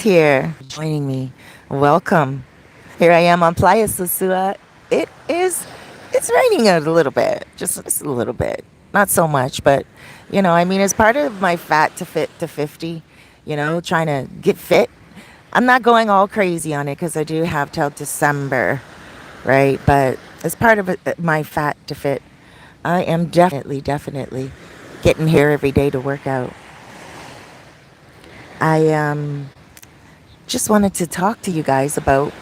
here joining me. Welcome. Here I am on Playa, Sosua. It is, it's raining a little bit, just a little bit. Not so much, but, I mean, as part of my fat to fit to 50, trying to get fit. I'm not going all crazy on it because I do have till December, right? But as part of my fat to fit, I am definitely getting here every day to work out. I just wanted to talk to you guys about,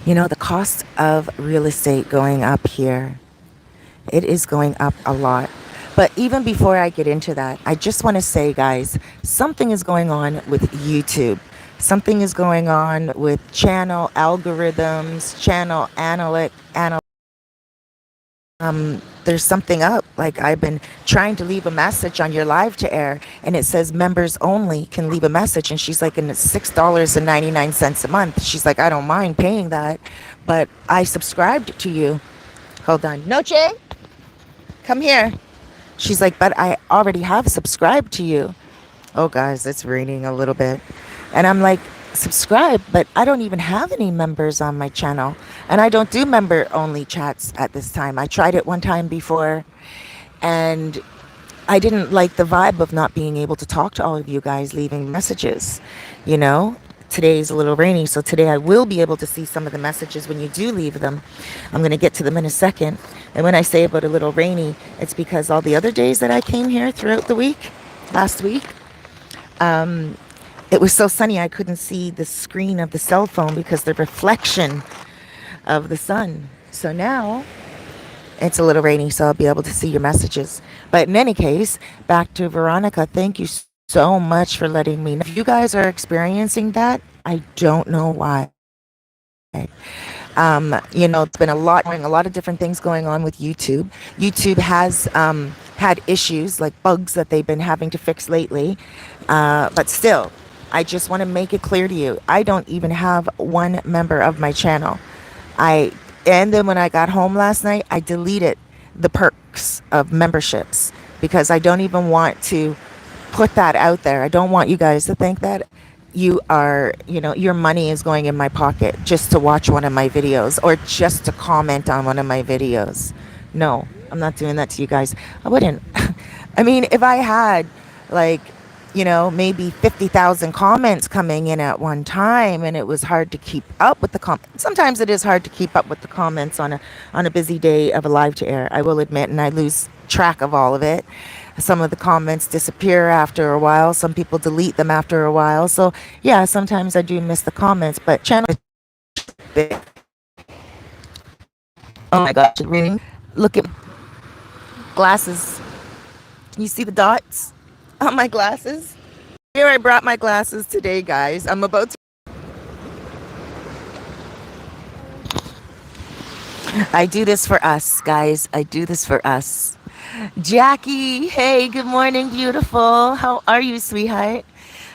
the cost of real estate going up here. It is going up a lot. But even before I get into that, I just want to say, guys, something is going on with YouTube. Something is going on with channel algorithms, channel there's something up. Like I've been trying to leave a message on your live to air, and it says members only can leave a message. And she's like, and it's $6.99 a month. She's like, I don't mind paying that, but I subscribed to you. Hold on, Noche, come here. She's like, but I already have subscribed to you. Oh, guys, it's raining a little bit. And I'm like, subscribe, but I don't even have any members on my channel. And I don't do member only chats at this time. I tried it one time before, and I didn't like the vibe of not being able to talk to all of you guys leaving messages. You know, today's a little rainy, so today I will be able to see some of the messages when you do leave them. I'm going to get to them in a second. And when I say about a little rainy, it's because all the other days that I came here throughout the week, last week, it was so sunny I couldn't see the screen of the cell phone because the reflection of the sun. So now it's a little rainy, so I'll be able to see your messages. But in any case, back to Veronica. Thank you so much for letting me know. If you guys are experiencing that, I don't know why. It's been a lot of different things going on with YouTube. YouTube has had issues like bugs that they've been having to fix lately. But still, I just want to make it clear to you, I don't even have one member of my channel. And then when I got home last night, I deleted the perks of memberships because I don't even want to put that out there. I don't want you guys to think that your money is going in my pocket just to watch one of my videos or just to comment on one of my videos. No, I'm not doing that to you guys. I wouldn't. I mean, if I had like, maybe 50,000 comments coming in at one time and it was hard to keep up with the comments. Sometimes it is hard to keep up with the comments on a busy day of a live to air, I will admit, and I lose track of all of it. Some of the comments disappear after a while. Some people delete them after a while. So yeah, sometimes I do miss the comments, but channel is big. Oh my gosh, it's raining. Look at glasses. You see the dots on my glasses? Here I brought my glasses today, guys. I'm about to. I do this for us, guys. I do this for us. Jackie, hey, good morning, beautiful. How are you, sweetheart?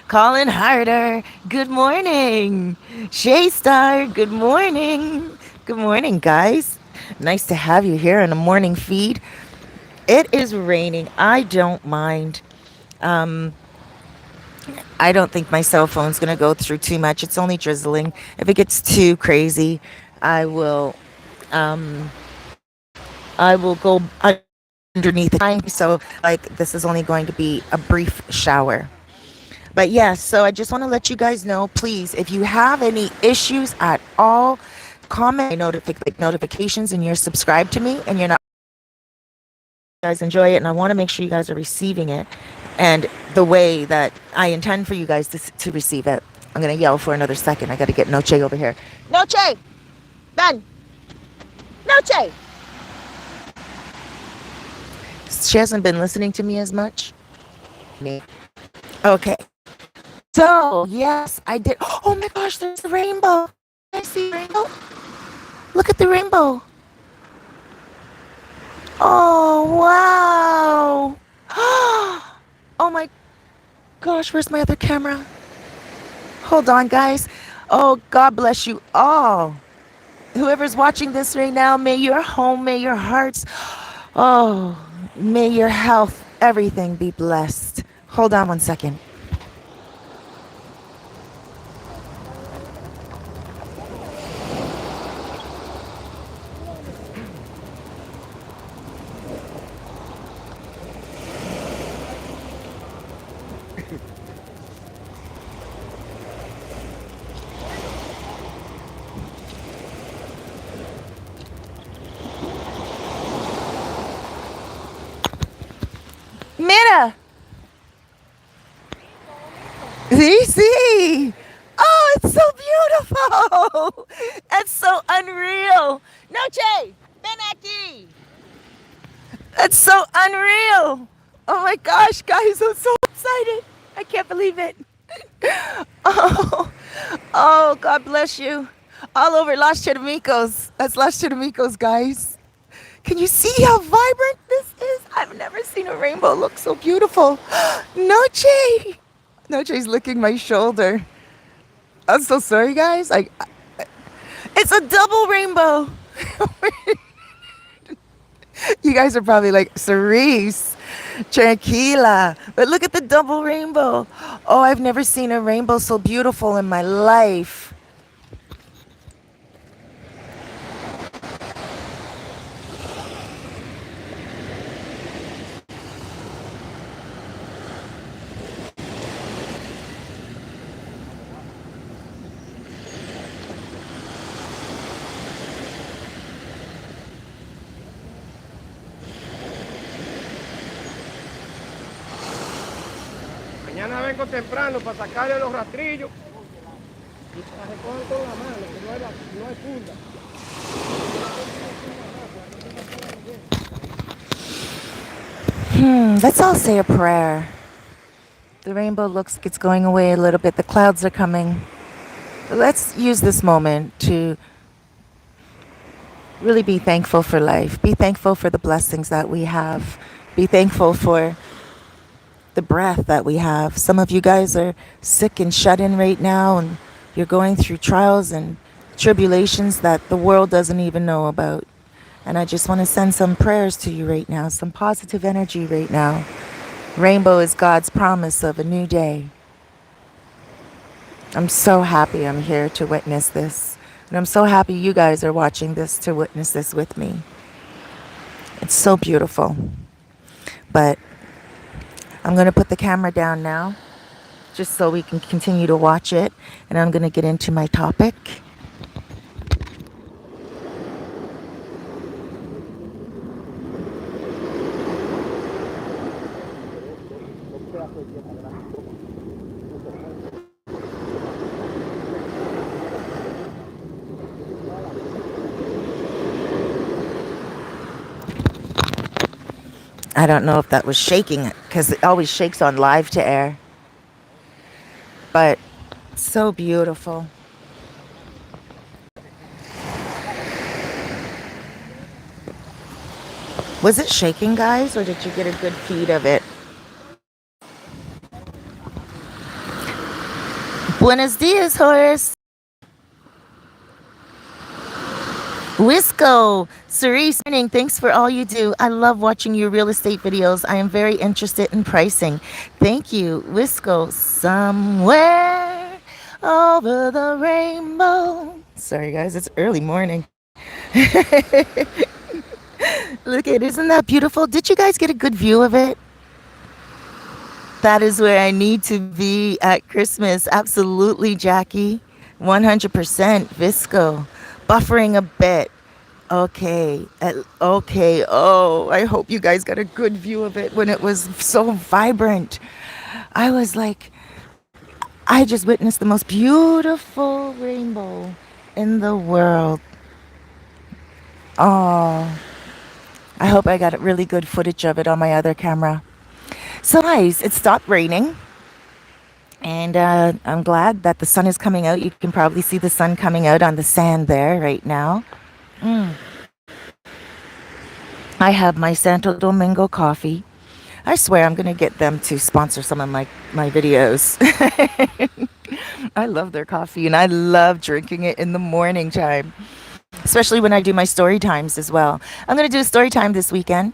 Colin Harder, good morning. Shay Star, good morning. Good morning, guys. Nice to have you here in a morning feed. It is raining. I don't mind. I don't think my cell phone's going to go through too much. It's only drizzling. If it gets too crazy, I will um I will go underneath the time. So like this is only going to be a brief shower. But yes, so I just want to let you guys know, please, if you have any issues at all, comment notifications and you're subscribed to me and you're not, you guys enjoy it, and I want to make sure you guys are receiving it and the way that I intend for you guys to receive it. I'm going to yell for another second. I got to get Noche over here. Noche! Ben! Noche! She hasn't been listening to me as much. Okay. So, yes, I did. Oh my gosh, there's the rainbow. I see the rainbow. Look at the rainbow. Oh, wow. Oh my gosh, where's my other camera? Hold on, guys. Oh, God bless you all. Whoever's watching this right now, may your home, may your hearts, oh, may your health, everything be blessed. Hold on one second. Mira, see, see. Oh, it's so beautiful. That's so unreal. Noche, ven aquí. That's so unreal. Oh my gosh, guys, I'm so excited. I can't believe it. Oh, oh, God bless you. All over Los Charamicos. That's Los Charamicos, guys. Can you see how vibrant this is? I've never seen a rainbow look so beautiful. Noche! Noche's licking my shoulder. I'm so sorry, guys. It's a double rainbow. You guys are probably like, Cerise, tranquila. But look at the double rainbow. Oh, I've never seen a rainbow so beautiful in my life. Mañana vengo temprano para sacarle los rastrillos y para recoger con la mano, que no hay funda. Let's all say a prayer. The rainbow looks like it's going away a little bit. The clouds are coming. Let's use this moment to really be thankful for life. Be thankful for the blessings that we have. Be thankful for the breath that we have. Some of you guys are sick and shut in right now, and you're going through trials and tribulations that the world doesn't even know about. And I just want to send some prayers to you right now, some positive energy right now. Rainbow is God's promise of a new day. I'm so happy I'm here to witness this. And I'm so happy you guys are watching this to witness this with me. It's so beautiful. But I'm going to put the camera down now, just so we can continue to watch it. And I'm going to get into my topic. I don't know if that was shaking it, because it always shakes on live to air. But so beautiful. Was it shaking, guys, or did you get a good feed of it? Buenos dias, Horace. Wisco, Cerise, thanks for all you do. I love watching your real estate videos. I am very interested in pricing. Thank you, Wisco. Somewhere over the rainbow. Sorry, guys, it's early morning. Look at it, isn't that beautiful? Did you guys get a good view of it? That is where I need to be at Christmas. Absolutely, Jackie. 100% Visco. Buffering a bit. Okay. Okay. Oh, I hope you guys got a good view of it when it was so vibrant. I was like, I just witnessed the most beautiful rainbow in the world. Oh, I hope I got really good footage of it on my other camera. So guys, it stopped raining. And I'm glad that the sun is coming out. You can probably see the sun coming out on the sand there right now. I have my Santo Domingo coffee. I swear I'm going to get them to sponsor some of my videos. I love their coffee, and I love drinking it in the morning time, especially when I do my story times as well. I'm going to do a story time this weekend.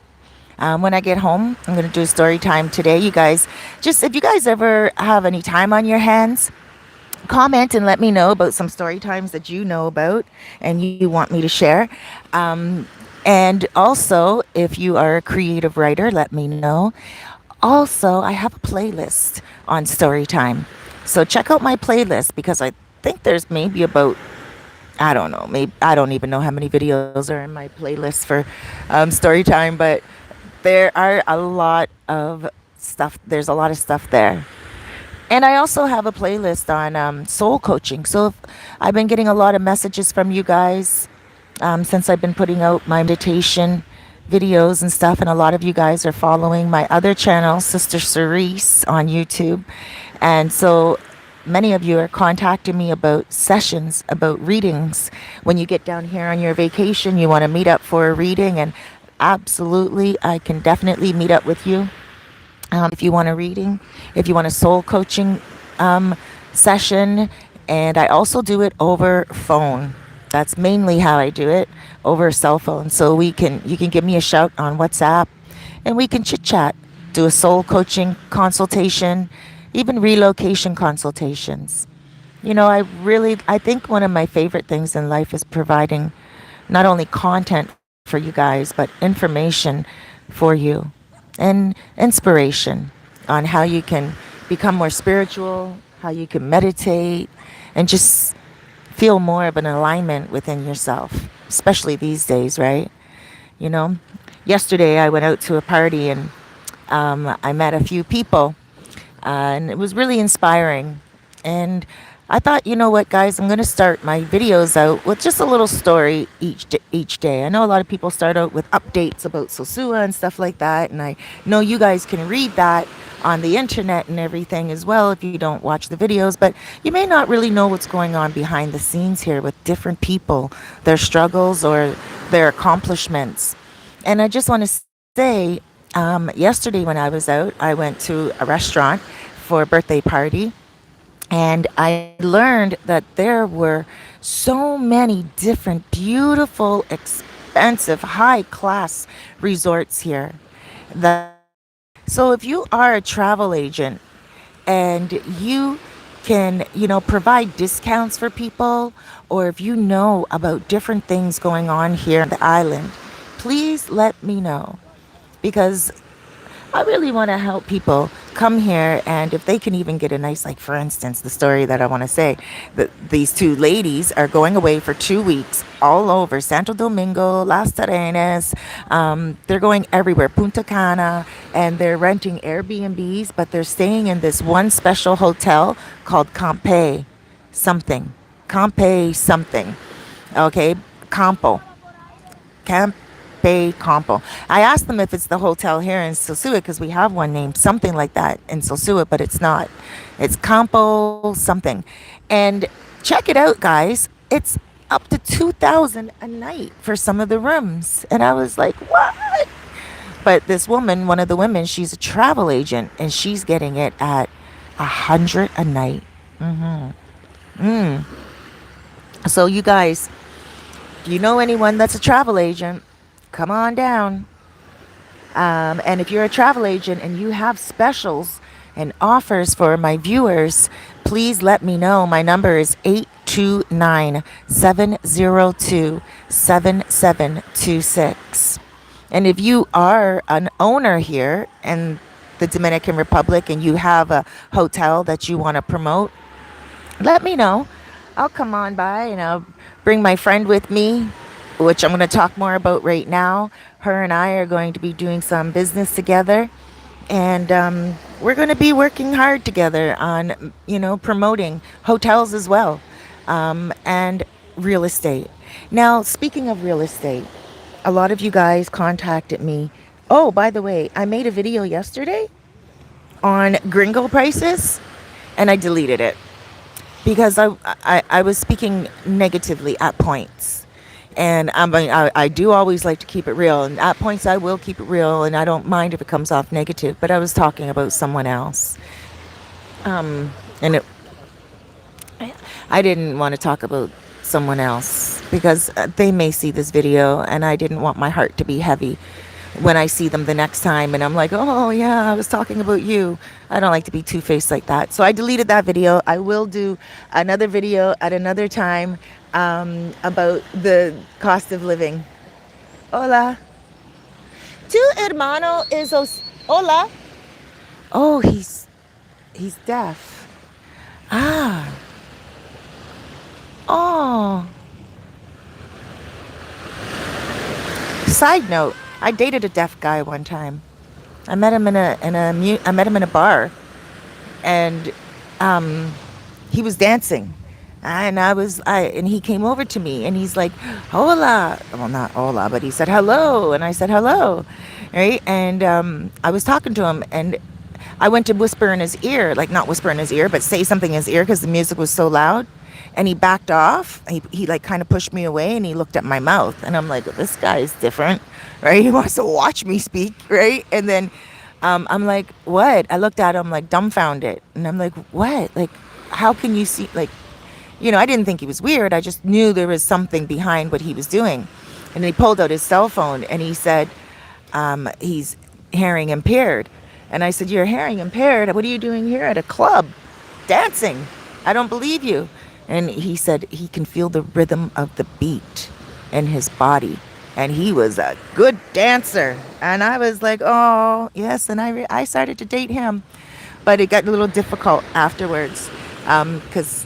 When I get home, I'm going to do a story time today. You guys, just if you guys ever have any time on your hands, comment and let me know about some story times that you know about and you want me to share. And also, if you are a creative writer, let me know. Also, I have a playlist on Storytime. So check out my playlist because I think there's maybe about, I don't know, maybe I don't even know how many videos are in my playlist for Storytime, but there are a lot of stuff. There's a lot of stuff there. And I also have a playlist on soul coaching. So I've been getting a lot of messages from you guys since I've been putting out my meditation videos and stuff. And a lot of you guys are following my other channel, Sister Cerise, on YouTube. And so many of you are contacting me about sessions, about readings. When you get down here on your vacation, you want to meet up for a reading. And absolutely, I can definitely meet up with you if you want a reading, if you want a soul coaching session. And I also do it over phone. That's mainly how I do it, over cell phone. So you can give me a shout on WhatsApp and we can chit chat, do a soul coaching consultation, even relocation consultations. I think one of my favorite things in life is providing not only content for you guys, but information for you and inspiration on how you can become more spiritual, how you can meditate, and just feel more of an alignment within yourself, especially these days, right? You know, yesterday I went out to a party and I met a few people, and it was really inspiring. And I thought, you know what, guys, I'm going to start my videos out with just a little story each day. I know a lot of people start out with updates about Sosua and stuff like that, and I know you guys can read that on the internet and everything as well if you don't watch the videos, but you may not really know what's going on behind the scenes here with different people, their struggles or their accomplishments. And I just want to say, yesterday when I was out, I went to a restaurant for a birthday party, and I learned that there were so many different, beautiful, expensive, high class resorts here. So if you are a travel agent and you can, provide discounts for people, or if you know about different things going on here on the island, please let me know because I really want to help people come here, and if they can even get a nice, like for instance, the story that I want to say, that these two ladies are going away for 2 weeks all over Santo Domingo, Las Terrenas. They're going everywhere, Punta Cana, and they're renting Airbnbs, but they're staying in this one special hotel called something, Campe something, okay, Campo. Camp Bay Campo. I asked them if it's the hotel here in Sosua because we have one named something like that in Sosua, but it's not. It's Campo something. And check it out, guys. It's up to 2,000 a night for some of the rooms. And I was like, what? But this woman, one of the women, she's a travel agent and she's getting it at 100 a night. Mm. So you guys, if you know anyone that's a travel agent, come on down. And if you're a travel agent and you have specials and offers for my viewers, please let me know. My number is 829-702-7726. And if you are an owner here in the Dominican Republic and you have a hotel that you want to promote, let me know. I'll come on by and I'll bring my friend with me, which I'm going to talk more about right now. Her and I are going to be doing some business together, and we're going to be working hard together on, promoting hotels as well, and real estate. Now, speaking of real estate, a lot of you guys contacted me. Oh, by the way, I made a video yesterday on gringo prices, and I deleted it because I was speaking negatively at points. And I do always like to keep it real. And at points, I will keep it real. And I don't mind if it comes off negative. But I was talking about someone else. And I didn't want to talk about someone else because they may see this video. And I didn't want my heart to be heavy when I see them the next time. And I'm like, oh, yeah, I was talking about you. I don't like to be two-faced like that. So I deleted that video. I will do another video at another time about the cost of living. Hola. Tu hermano is... Hola. Oh, he's deaf. Ah. Oh. Side note, I dated a deaf guy one time. I met him I met him in a bar, and um he was dancing, and he came over to me, and he's like, hola, well, not hola, but he said hello, and I said hello, right? And I was talking to him, and I went to whisper in his ear, like not whisper in his ear, but say something in his ear because the music was so loud. And he backed off. He like kind of pushed me away, and he looked at my mouth. And I'm like, this guy is different, right? He wants to watch me speak, right? And then I'm like, what? I looked at him like dumbfounded. And I'm like, what? Like, how can you see? Like, I didn't think he was weird. I just knew there was something behind what he was doing. And he pulled out his cell phone, and he said, he's hearing impaired. And I said, you're hearing impaired? What are you doing here at a club dancing? I don't believe you. And he said he can feel the rhythm of the beat in his body. And he was a good dancer. And I was like, oh, yes. And I started to date him. But it got a little difficult afterwards because,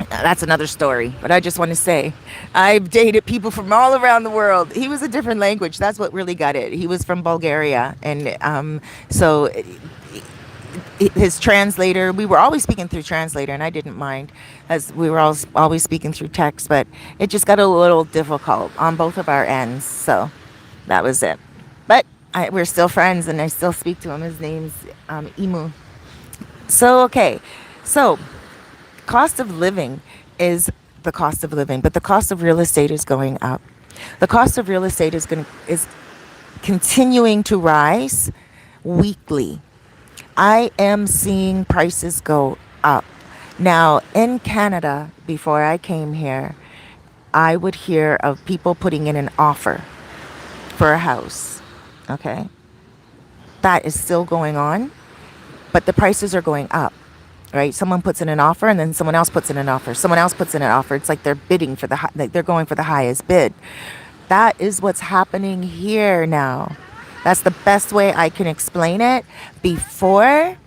that's another story. But I just want to say I've dated people from all around the world. He was a different language. That's what really got it. He was from Bulgaria. And so his translator, we were always speaking through translator, and I didn't mind as we were always speaking through text, but it just got a little difficult on both of our ends. So that was it. But we're still friends, and I still speak to him. His name's Imu. So, okay. So cost of living is the cost of living, but the cost of real estate is going up. The cost of real estate is continuing to rise weekly. I am seeing prices go up. Now, in Canada, before I came here, I would hear of people putting in an offer for a house. Okay? That is still going on, but the prices are going up. Right? Someone puts in an offer, and then someone else puts in an offer. Someone else puts in an offer. It's like they're bidding for like they're going for the highest bid. That is what's happening here now. That's the best way I can explain it. Before,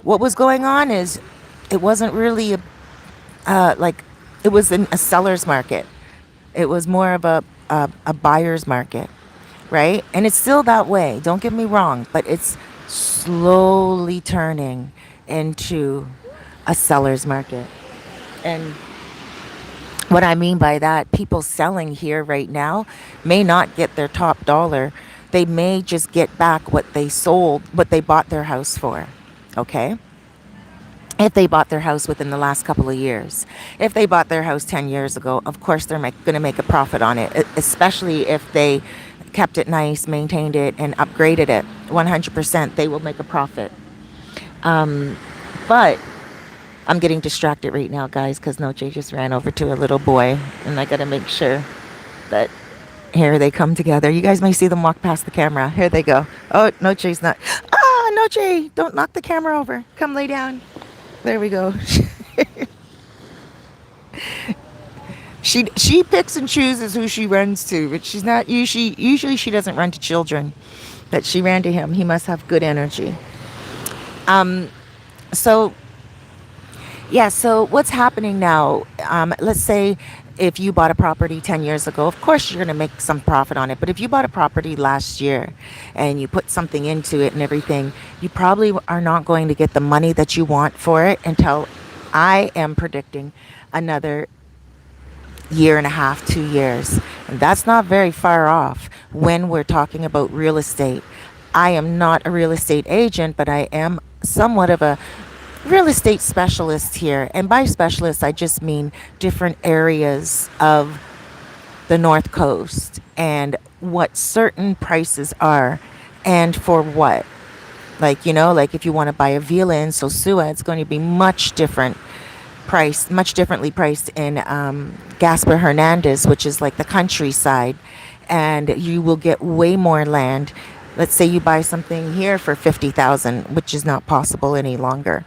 what was going on is it wasn't really like it was a seller's market. It was more of a buyer's market, right? And it's still that way. Don't get me wrong, but it's slowly turning into a seller's market. And what I mean by that, people selling here right now may not get their top dollar. They may just get back what they sold, what they bought their house for. Okay? If they bought their house within the last couple of years. If they bought their house 10 years ago, of course they're going to make a profit on it, especially if they kept it nice, maintained it, and upgraded it. 100%, they will make a profit. But I'm getting distracted right now, guys, because Noche just ran over to a little boy, and I got to make sure that here they come together. You guys may see them walk past the camera. Here they go. Oh, Noche's not. Ah, Noche, don't knock the camera over. Come lay down. There we go. She picks and chooses who she runs to, but she's not usually she doesn't run to children, but she ran to him. He must have good energy. So yeah, so what's happening now? Let's say if you bought a property 10 years ago, of course you're going to make some profit on it. But if you bought a property last year and you put something into it and everything, you probably are not going to get the money that you want for it until, I am predicting, another year and a half, 2 years. And that's not very far off when we're talking about real estate. I am not a real estate agent, but I am somewhat of a real estate specialist here. And by specialist, I just mean different areas of the North Coast and what certain prices are and for what. Like, like if you want to buy a villa in Sosua, it's going to be much differently priced in Gaspar Hernandez, which is like the countryside. And you will get way more land. Let's say you buy something here for 50,000, which is not possible any longer.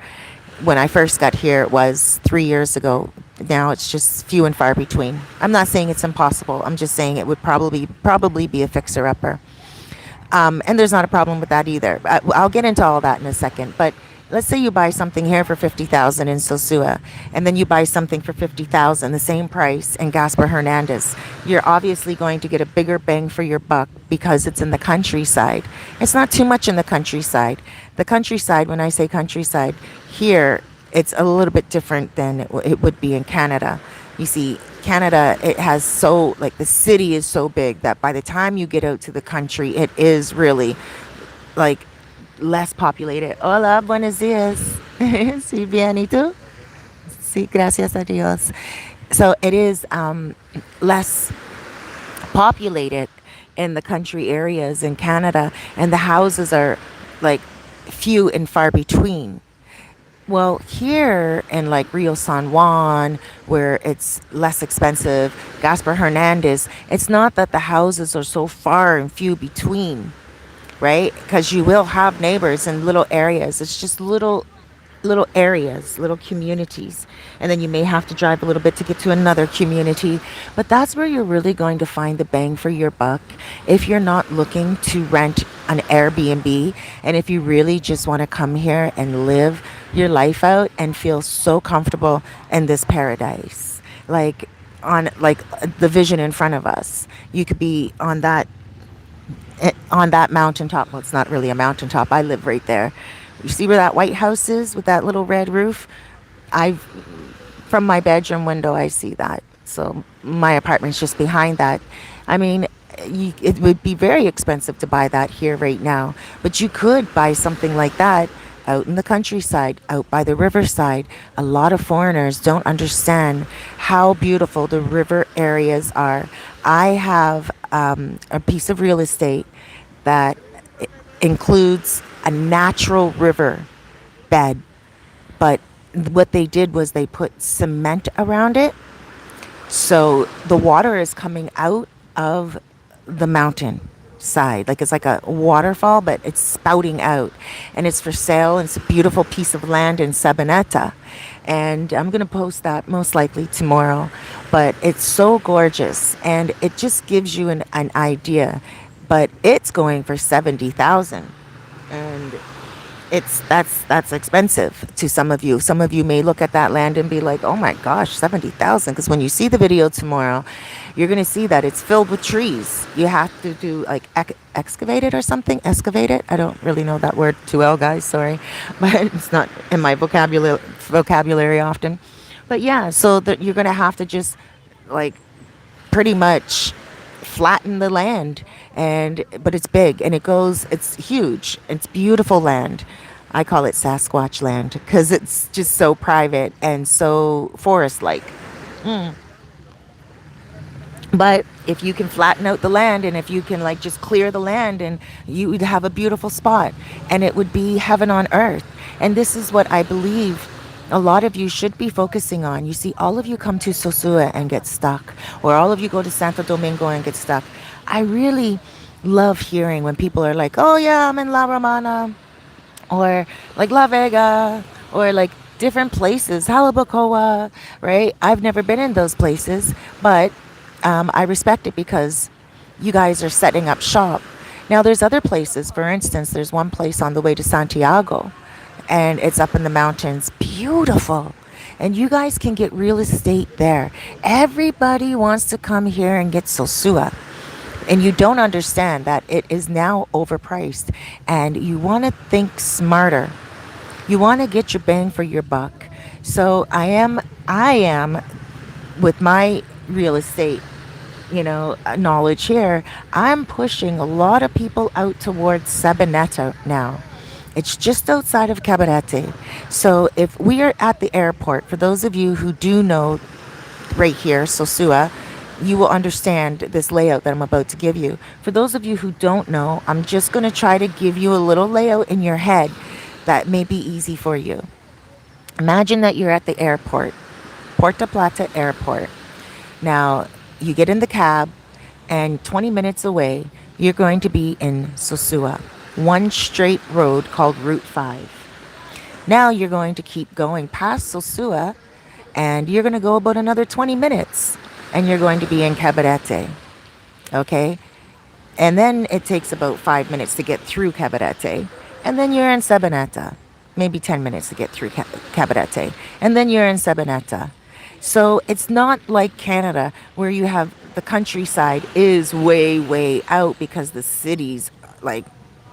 When I first got here, it was 3 years ago. Now it's just few and far between. I'm not saying it's impossible. I'm just saying it would probably be a fixer-upper. And there's not a problem with that either. I'll get into all that in a second. But let's say you buy something here for 50,000 in Sosua, and then you buy something for 50,000, the same price in Gaspar Hernandez. You're obviously going to get a bigger bang for your buck because it's in the countryside. It's not too much in the countryside. The countryside, when I say countryside, here it's a little bit different than it would be in Canada. You see, Canada, it has so, like, the city is so big that by the time you get out to the country, it is really, like, less populated. Hola, buenos días. Sí, bien, ¿y tú? Sí, gracias a Dios. So it is less populated in the country areas in Canada, and the houses are, like, few and far between. Well, here in like Rio San Juan, where it's less expensive, Gaspar Hernandez, it's not that the houses are so far and few between, right? Because you will have neighbors in little areas. It's just little areas, little communities. And then you may have to drive a little bit to get to another community. But that's where you're really going to find the bang for your buck if you're not looking to rent an Airbnb, and if you really just want to come here and live your life out and feel so comfortable in this paradise. Like on like the vision in front of us. You could be on that mountaintop. Well, it's not really a mountaintop. I live right there. You see where that White House is with that little red roof? I From my bedroom window, I see that. So my apartment's just behind that. I mean, it would be very expensive to buy that here right now, but you could buy something like that out in the countryside, out by the riverside. A lot of foreigners don't understand how beautiful the river areas are. I have a piece of real estate that includes a natural river bed, but what they did was they put cement around it, so the water is coming out of the mountain side, like it's like a waterfall, but it's spouting out, and it's for sale, and it's a beautiful piece of land in Sabaneta, and I'm gonna post that most likely tomorrow. But it's so gorgeous, and it just gives you an idea. But it's going for 70,000, and that's expensive to some of you. Some of you may look at that land and be like, "Oh my gosh, 70,000!" Because when you see the video tomorrow, you're gonna see that it's filled with trees. You have to do like excavate it or something. Excavate it. I don't really know that word too well, guys. Sorry, but it's not in my vocabulary often. But yeah, so that you're gonna have to just like pretty much flatten the land, and but it's big, and it's huge, it's beautiful land. I call it Sasquatch land because it's just so private and so forest like. But if you can flatten out the land, and if you can like just clear the land, and you would have a beautiful spot, and it would be heaven on earth. And this is what I believe a lot of you should be focusing on. You see, all of you come to Sosua and get stuck, or all of you go to Santo Domingo and get stuck. I really love hearing when people are like, "Oh yeah, I'm in La Romana," or like La Vega, or like different places, Halabacoa, right? I've never been in those places, but I respect it because you guys are setting up shop. Now, there's other places. For instance, there's one place on the way to Santiago, and it's up in the mountains. Beautiful. And you guys can get real estate there. Everybody wants to come here and get Sosua. And you don't understand that it is now overpriced. And you want to think smarter. You want to get your bang for your buck. So I am with my real estate, knowledge here, I'm pushing a lot of people out towards Sabaneta now. It's just outside of Cabarete. So if we are at the airport, for those of you who do know right here, Sosua, you will understand this layout that I'm about to give you. For those of you who don't know, I'm just going to try to give you a little layout in your head that may be easy for you. Imagine that you're at the airport, Puerto Plata Airport. Now, you get in the cab, and 20 minutes away, you're going to be in Sosua, one straight road called Route 5. Now you're going to keep going past Sosua, and you're going to go about another 20 minutes, and you're going to be in Cabarete. Okay? And then it takes about 5 minutes to get through Cabarete. And then you're in Sabaneta. Maybe 10 minutes to get through Cabarete. And then you're in Sabaneta. So it's not like Canada where you have the countryside is way, way out because the cities, like,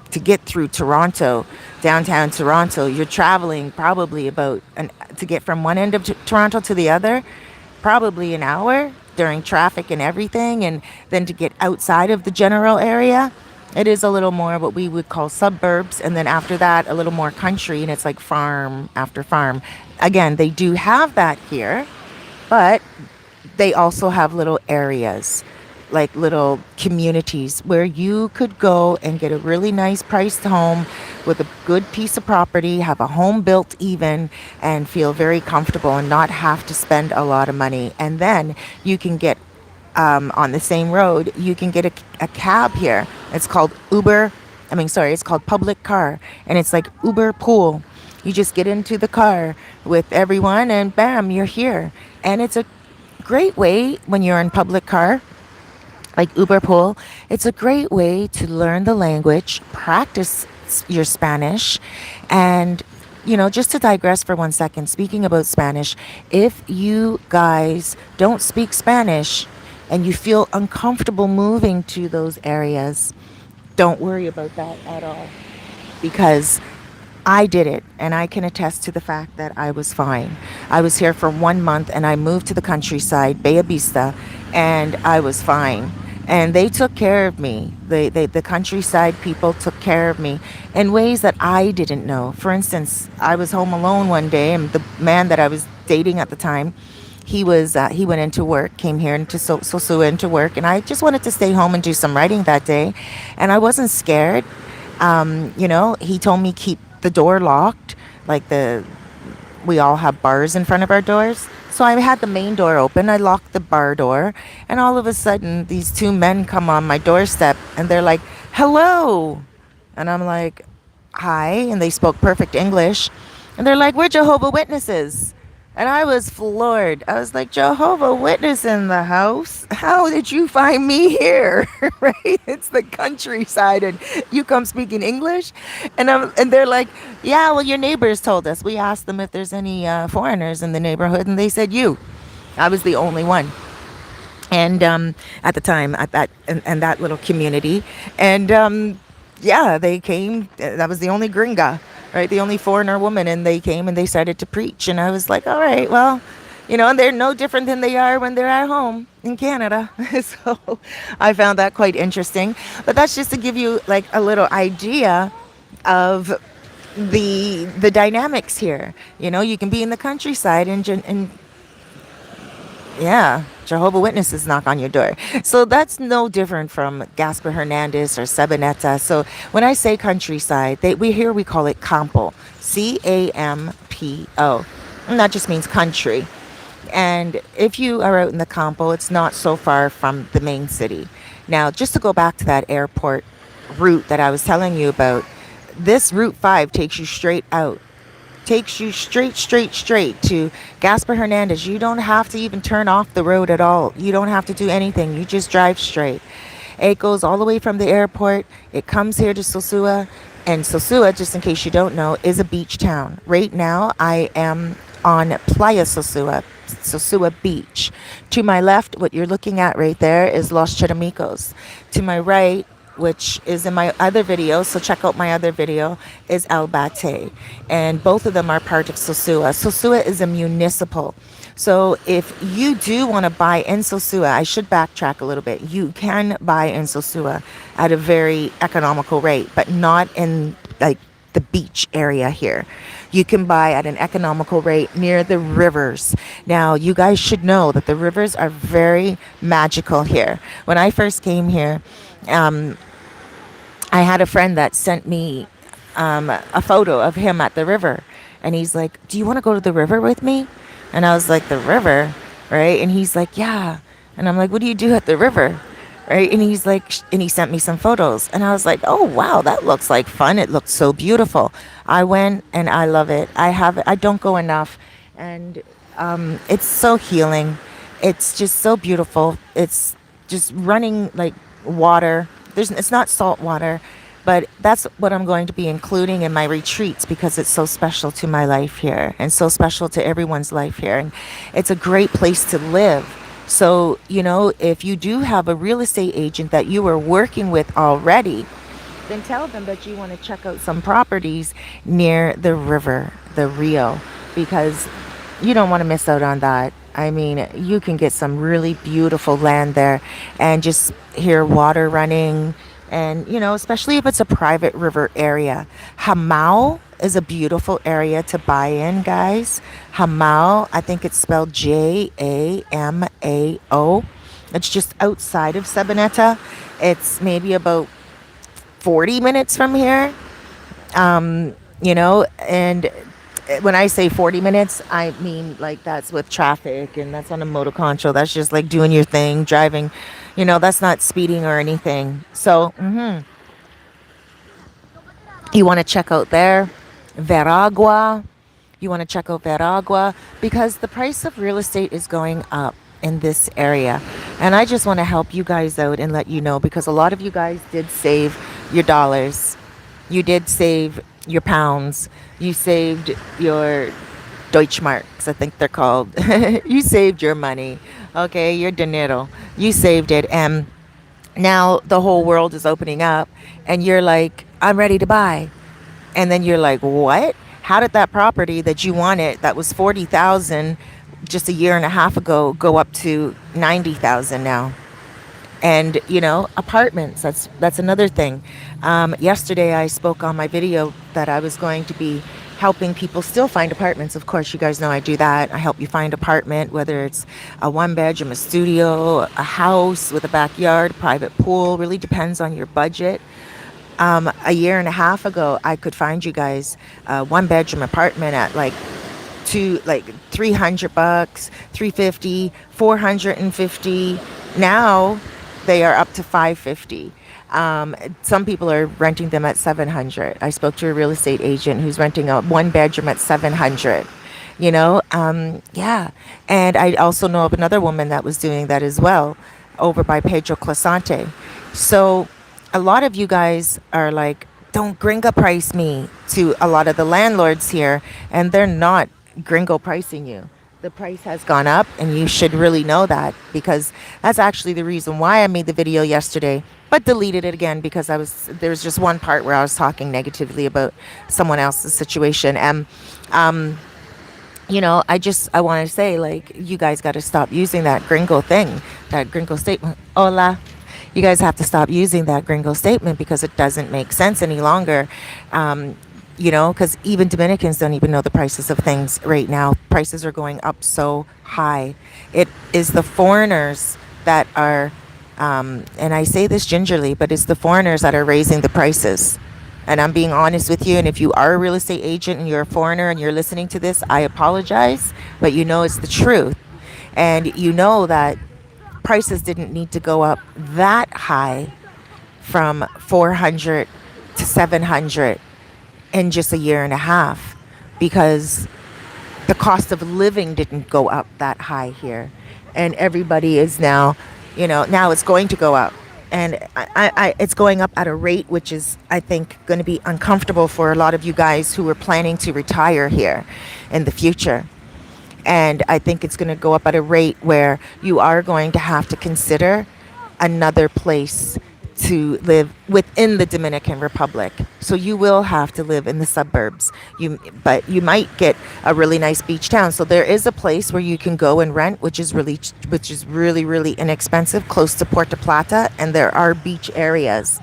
to get through Toronto, downtown Toronto, you're traveling probably to get from one end of Toronto to the other, probably an hour during traffic and everything. And then to get outside of the general area, it is a little more what we would call suburbs. And then after that, a little more country. And it's like farm after farm. Again, they do have that here, but they also have little areas, like little communities where you could go and get a really nice priced home with a good piece of property, have a home built even, and feel very comfortable and not have to spend a lot of money. And then you can get on the same road, you can get a cab here. It's called Uber. It's called public car, and it's like Uber Pool. You just get into the car with everyone, and bam, you're here. And it's a great way when you're in public car like Uber Pool. It's a great way to learn the language, practice your Spanish, and just to digress for 1 second, speaking about Spanish, if you guys don't speak Spanish and you feel uncomfortable moving to those areas, don't worry about that at all because I did it, and I can attest to the fact that I was fine. I was here for 1 month, and I moved to the countryside, Bella Vista, and I was fine. And they took care of me. The countryside people took care of me in ways that I didn't know. For instance, I was home alone one day, and the man that I was dating at the time, he went into work, came here into Sosua into work, and I just wanted to stay home and do some writing that day, and I wasn't scared. He told me keep the door locked, like we all have bars in front of our doors. So I had the main door open. I locked the bar door, and all of a sudden, these two men come on my doorstep, and they're like, "Hello," and I'm like, "Hi," and they spoke perfect English, and they're like, "We're Jehovah Witnesses." And I was floored. I was like, Jehovah Witness in the house? How did you find me here? Right? It's the countryside and you come speaking English? And they're like, yeah, well, your neighbors told us. We asked them if there's any foreigners in the neighborhood, and they said you. I was the only one. And at the time, at that little community. And yeah, they came. That was the only gringa, right? The only foreigner woman. And they came and they started to preach. And I was like, all right, well, and they're no different than they are when they're at home in Canada. So I found that quite interesting. But that's just to give you like a little idea of the dynamics here. You can be in the countryside and yeah, Jehovah Witnesses knock on your door. So that's no different from Gaspar Hernandez or Sabaneta. So when I say countryside, we call it campo, Campo, and that just means country. And if you are out in the campo, it's not so far from the main city. Now, just to go back to that airport route that I was telling you about, this Route 5 takes you straight out. Takes you straight to Gaspar Hernandez. You don't have to even turn off the road at all. You don't have to do anything. You just drive straight. It goes all the way from the airport. It comes here to Sosua. And Sosua, just in case you don't know, is a beach town. Right now, I am on Playa Sosua, Sosua Beach. To my left, what you're looking at right there is Los Charamicos. To my right, which is in my other video, so check out my other video, is El Bate. And both of them are part of Sosua. Sosua is a municipal. So if you do want to buy in Sosua, I should backtrack a little bit. You can buy in Sosua at a very economical rate, but not in like the beach area here. You can buy at an economical rate near the rivers. Now, you guys should know that the rivers are very magical here. When I first came here, I had a friend that sent me a photo of him at the river. And he's like, do you want to go to the river with me? And I was like, the river? Right? And he's like, yeah. And I'm like, what do you do at the river? Right? And he's like, and he sent me some photos. And I was like, oh, wow, that looks like fun. It looks so beautiful. I went and I love it. I don't go enough. And it's so healing. It's just so beautiful. It's just running like water, it's not salt water, but that's what I'm going to be including in my retreats because it's so special to my life here and so special to everyone's life here. And it's a great place to live. So, if you do have a real estate agent that you are working with already, then tell them that you want to check out some properties near the river, the Rio, because you don't want to miss out on that. I mean, you can get some really beautiful land there and just hear water running. And, especially if it's a private river area. Hamao is a beautiful area to buy in, guys. Hamao, I think it's spelled Jamao. It's just outside of Sabaneta. It's maybe about 40 minutes from here. And when I say 40 minutes, I mean like that's with traffic and that's on a motor control. That's just like doing your thing, driving. That's not speeding or anything. So, you want to check out there, Veragua. You want to check out Veragua because the price of real estate is going up in this area. And I just want to help you guys out and let you know because a lot of you guys did save your dollars. You did save your pounds. You saved your Deutschmarks, I think they're called. You saved your money. Okay, your dinero. You saved it. And now the whole world is opening up and you're like, I'm ready to buy. And then you're like, what? How did that property that you wanted that was 40,000 just a year and a half ago go up to 90,000 now? And apartments, that's another thing. Yesterday I spoke on my video that I was going to be helping people still find apartments. Of course, you guys know I do that. I help you find apartment, whether it's a one bedroom, a studio, a house with a backyard, private pool, really depends on your budget. A year and a half ago I could find you guys a one bedroom apartment at like 300 bucks, 350, 450. Now they are up to 550. Some people are renting them at 700. I spoke to a real estate agent who's renting a one bedroom at 700. Yeah. And I also know of another woman that was doing that as well over by Pedro Clasante. So a lot of you guys are like, don't gringa price me to a lot of the landlords here, and they're not gringo pricing you. The price has gone up, and you should really know that because that's actually the reason why I made the video yesterday, but deleted it again because there was just one part where I was talking negatively about someone else's situation. And I want to say, like, you guys got to stop using that gringo thing, that gringo statement. Hola. You guys have to stop using that gringo statement because it doesn't make sense any longer. Because even Dominicans don't even know the prices of things right now. Prices are going up so high. It is the foreigners that are, and I say this gingerly, but it's the foreigners that are raising the prices. And I'm being honest with you. And if you are a real estate agent and you're a foreigner and you're listening to this, I apologize, but it's the truth. And you know that prices didn't need to go up that high from 400 to 700 in just a year and a half because the cost of living didn't go up that high here. And everybody is now, now it's going to go up. And it's going up at a rate which is, I think, going to be uncomfortable for a lot of you guys who are planning to retire here in the future. And I think it's going to go up at a rate where you are going to have to consider another place to live within the Dominican Republic. So you will have to live in the suburbs. But you might get a really nice beach town. So there is a place where you can go and rent, which is really, really inexpensive, close to Plata, and there are beach areas.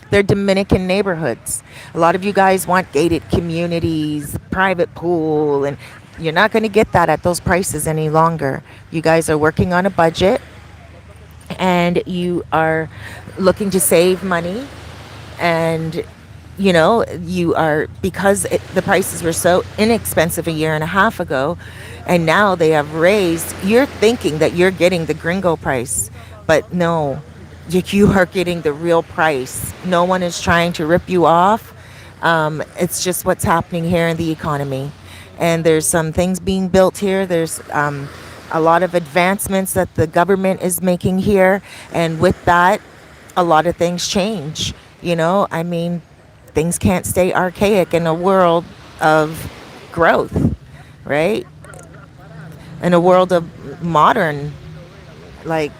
They're Dominican neighborhoods. A lot of you guys want gated communities, private pool, and you're not going to get that at those prices any longer. You guys are working on a budget and you are looking to save money. And, you are, because the prices were so inexpensive a year and a half ago, and now they have raised, you're thinking that you're getting the gringo price. But no, you are getting the real price. No one is trying to rip you off. It's just what's happening here in the economy. And there's some things being built here. There's a lot of advancements that the government is making here. And with that, a lot of things change. You know, I mean, things can't stay archaic in a world of growth, right? In a world of modern, like,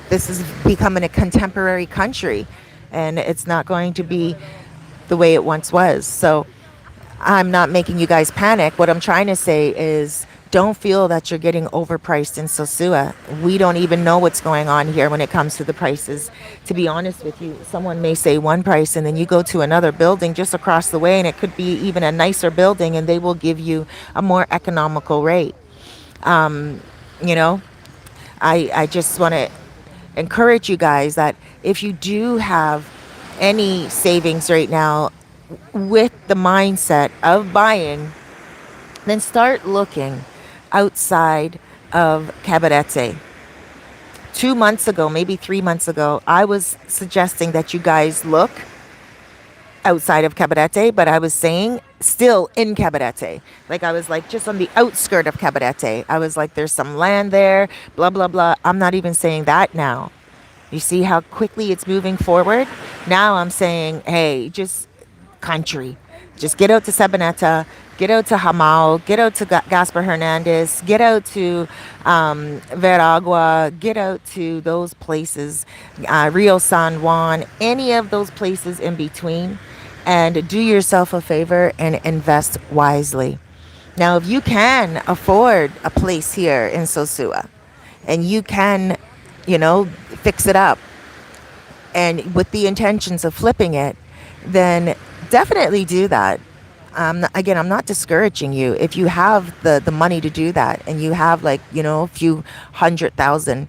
this is becoming a contemporary country, and it's not going to be the way it once was. So I'm not making you guys panic. What I'm trying to say is, don't feel that you're getting overpriced in Sosua. We don't even know what's going on here when it comes to the prices. To be honest with you, someone may say one price and then you go to another building just across the way and it could be even a nicer building and they will give you a more economical rate. You know, I just want to encourage you guys that if you do have any savings right now with the mindset of buying, then start looking outside of Cabarete. 2 months ago, maybe 3 months ago, I was suggesting that you guys look outside of Cabarete, but I was saying still in Cabarete. Like, I was like just on the outskirt of Cabarete. I was like, there's some land there, blah, blah, blah. I'm not even saying that now. You see how quickly it's moving forward? Now I'm saying, hey, just country. Just get out to Sabaneta, get out to Hamao, get out to Gaspar Hernandez, get out to Veragua, get out to those places, Rio San Juan, any of those places in between, and do yourself a favor and invest wisely. Now, if you can afford a place here in Sosua and you can, you know, fix it up and with the intentions of flipping it, then definitely do that. Again, I'm not discouraging you. If you have the money to do that and you have, like, you know, a few 100,000,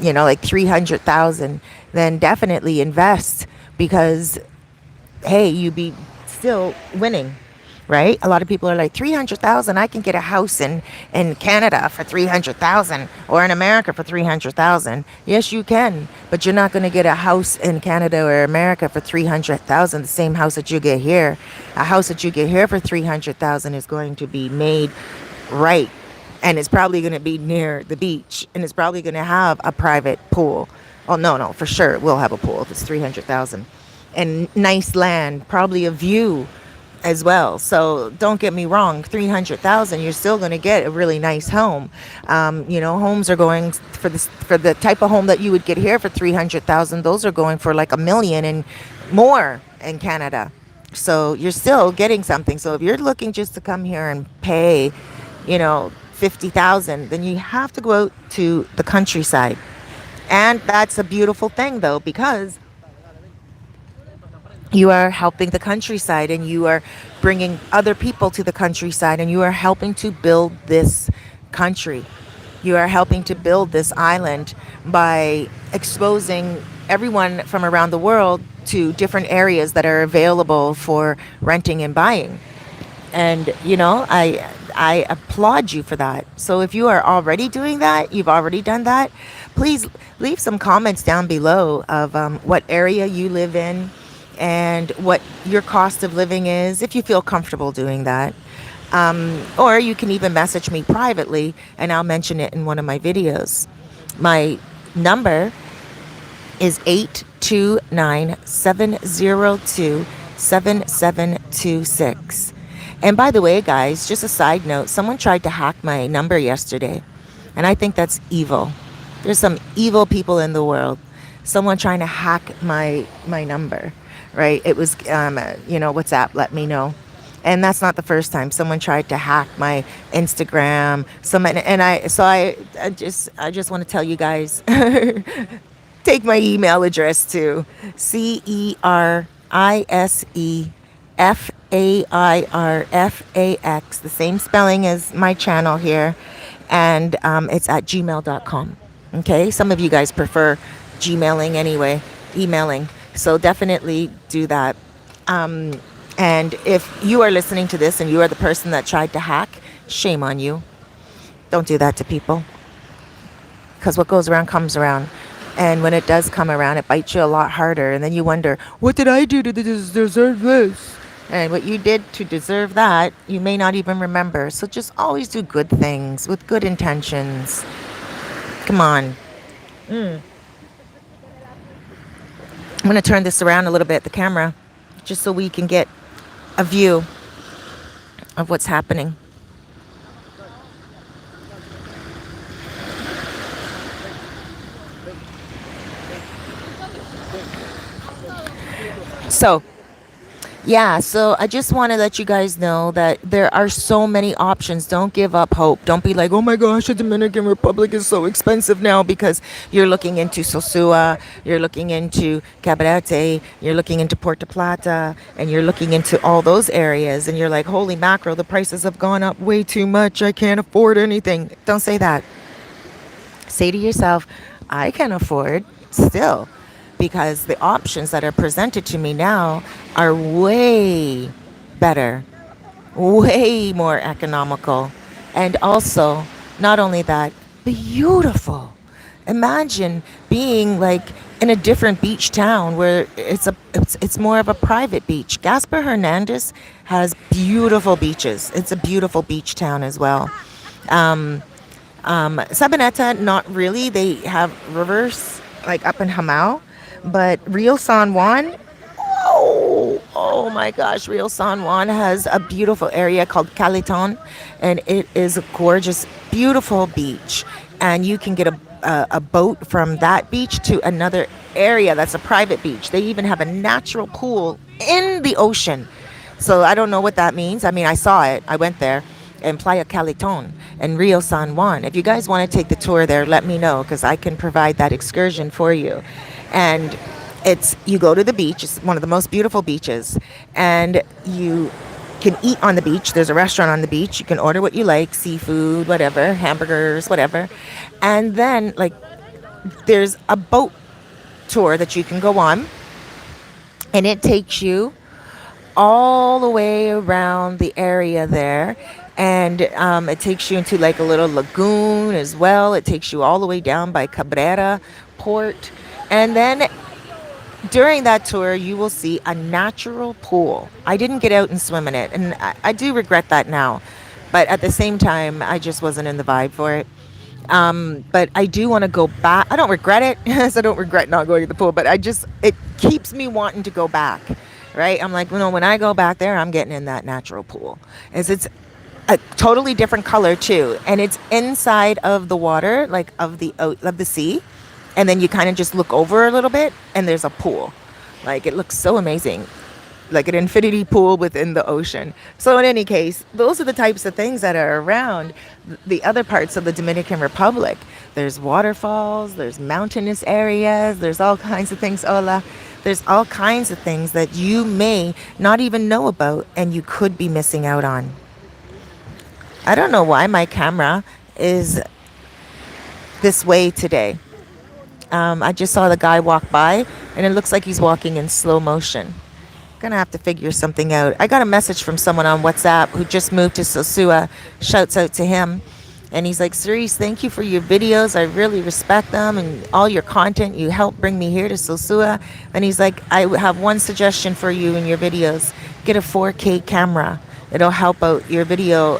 you know, like 300,000, then definitely invest because, hey, you be still winning, right? A lot of people are like, 300,000, I can get a house in Canada for 300,000 or in America for 300,000. Yes, you can, but you're not going to get a house in Canada or America for 300,000, the same house that you get here. A house that you get here for 300,000 is going to be made right, and it's probably going to be near the beach, and it's probably going to have a private pool. Oh, no, for sure it will have a pool if it's 300,000. And nice land, probably a view as well. So don't get me wrong, 300,000, you're still going to get a really nice home. You know, homes are going for this, for the type of home that you would get here for 300,000. Those are going for like 1 million and more in Canada. So you're still getting something. So if you're looking just to come here and pay, you know, 50,000, then you have to go out to the countryside. And that's a beautiful thing though, because you are helping the countryside and you are bringing other people to the countryside and you are helping to build this country. You are helping to build this island by exposing everyone from around the world to different areas that are available for renting and buying. And you know, I applaud you for that. So if you are already doing that, you've already done that, please leave some comments down below of what area you live in and what your cost of living is, if you feel comfortable doing that. Or you can even message me privately and I'll mention it in one of my videos. My number is 829-702-7726. And by the way, guys, just a side note, someone tried to hack my number yesterday. And I think that's evil. There's some evil people in the world. Someone trying to hack my number, right? It was, you know, WhatsApp let me know. And that's not the first time someone tried to hack my Instagram. I just want to tell you guys, take my email address to CerisFairfax, the same spelling as my channel here, and it's at gmail.com. Okay, some of you guys prefer emailing, so definitely do that. And if you are listening to this and you are the person that tried to hack, shame on you. Don't do that to people, because what goes around comes around. And when it does come around, it bites you a lot harder. And then you wonder, what did I do to deserve this? And what you did to deserve that, you may not even remember. So just always do good things with good intentions. Come on. I'm going to turn this around a little bit, the camera, just so we can get a view of what's happening. So, yeah, so I just want to let you guys know that there are so many options. Don't give up hope. Don't be like, oh my gosh, the Dominican Republic is so expensive now, because you're looking into Sosua, you're looking into Cabarete, you're looking into Plata, and you're looking into all those areas. And you're like, holy mackerel, the prices have gone up way too much. I can't afford anything. Don't say that. Say to yourself, I can afford still, because the options that are presented to me now are way better, way more economical, and also, not only that, beautiful. Imagine being like in a different beach town where it's more of a private beach. Gaspar Hernandez has beautiful beaches. It's a beautiful beach town as well. Um, Sabaneta, not really. They have rivers like up in Hamao, but Rio San Juan, oh my gosh, Rio San Juan has a beautiful area called Caliton, and it is a gorgeous, beautiful beach. And you can get a boat from that beach to another area that's a private beach. They even have a natural pool in the ocean. So I don't know what that means. I mean, I saw it. I went there in Playa Caliton and Rio San Juan. If you guys want to take the tour there, let me know, because I can provide that excursion for you. And you go to the beach. It's one of the most beautiful beaches, and you can eat on the beach. There's a restaurant on the beach. You can order what you like, seafood, whatever, hamburgers, whatever. And then like there's a boat tour that you can go on, and it takes you all the way around the area there. And it takes you into like a little lagoon as well. It takes you all the way down by Cabarete port. And then during that tour, you will see a natural pool. I didn't get out and swim in it, and I do regret that now. But at the same time, I just wasn't in the vibe for it. But I do want to go back. I don't regret it. So I don't regret not going to the pool, but it keeps me wanting to go back, right? I'm like, when I go back there, I'm getting in that natural pool. It's a totally different color too. And it's inside of the water, like of the sea. And then you kind of just look over a little bit and there's a pool. Like, it looks so amazing. Like an infinity pool within the ocean. So in any case, those are the types of things that are around the other parts of the Dominican Republic. There's waterfalls, there's mountainous areas, there's all kinds of things. Hola. There's all kinds of things that you may not even know about and you could be missing out on. I don't know why my camera is this way today. I just saw the guy walk by and it looks like he's walking in slow motion. Gonna have to figure something out. I got a message from someone on WhatsApp who just moved to Sosua. Shouts out to him. And he's like, Cerise, thank you for your videos. I really respect them and all your content. You helped bring me here to Sosua. And he's like, I have one suggestion for you in your videos. Get a 4K camera. It'll help out your video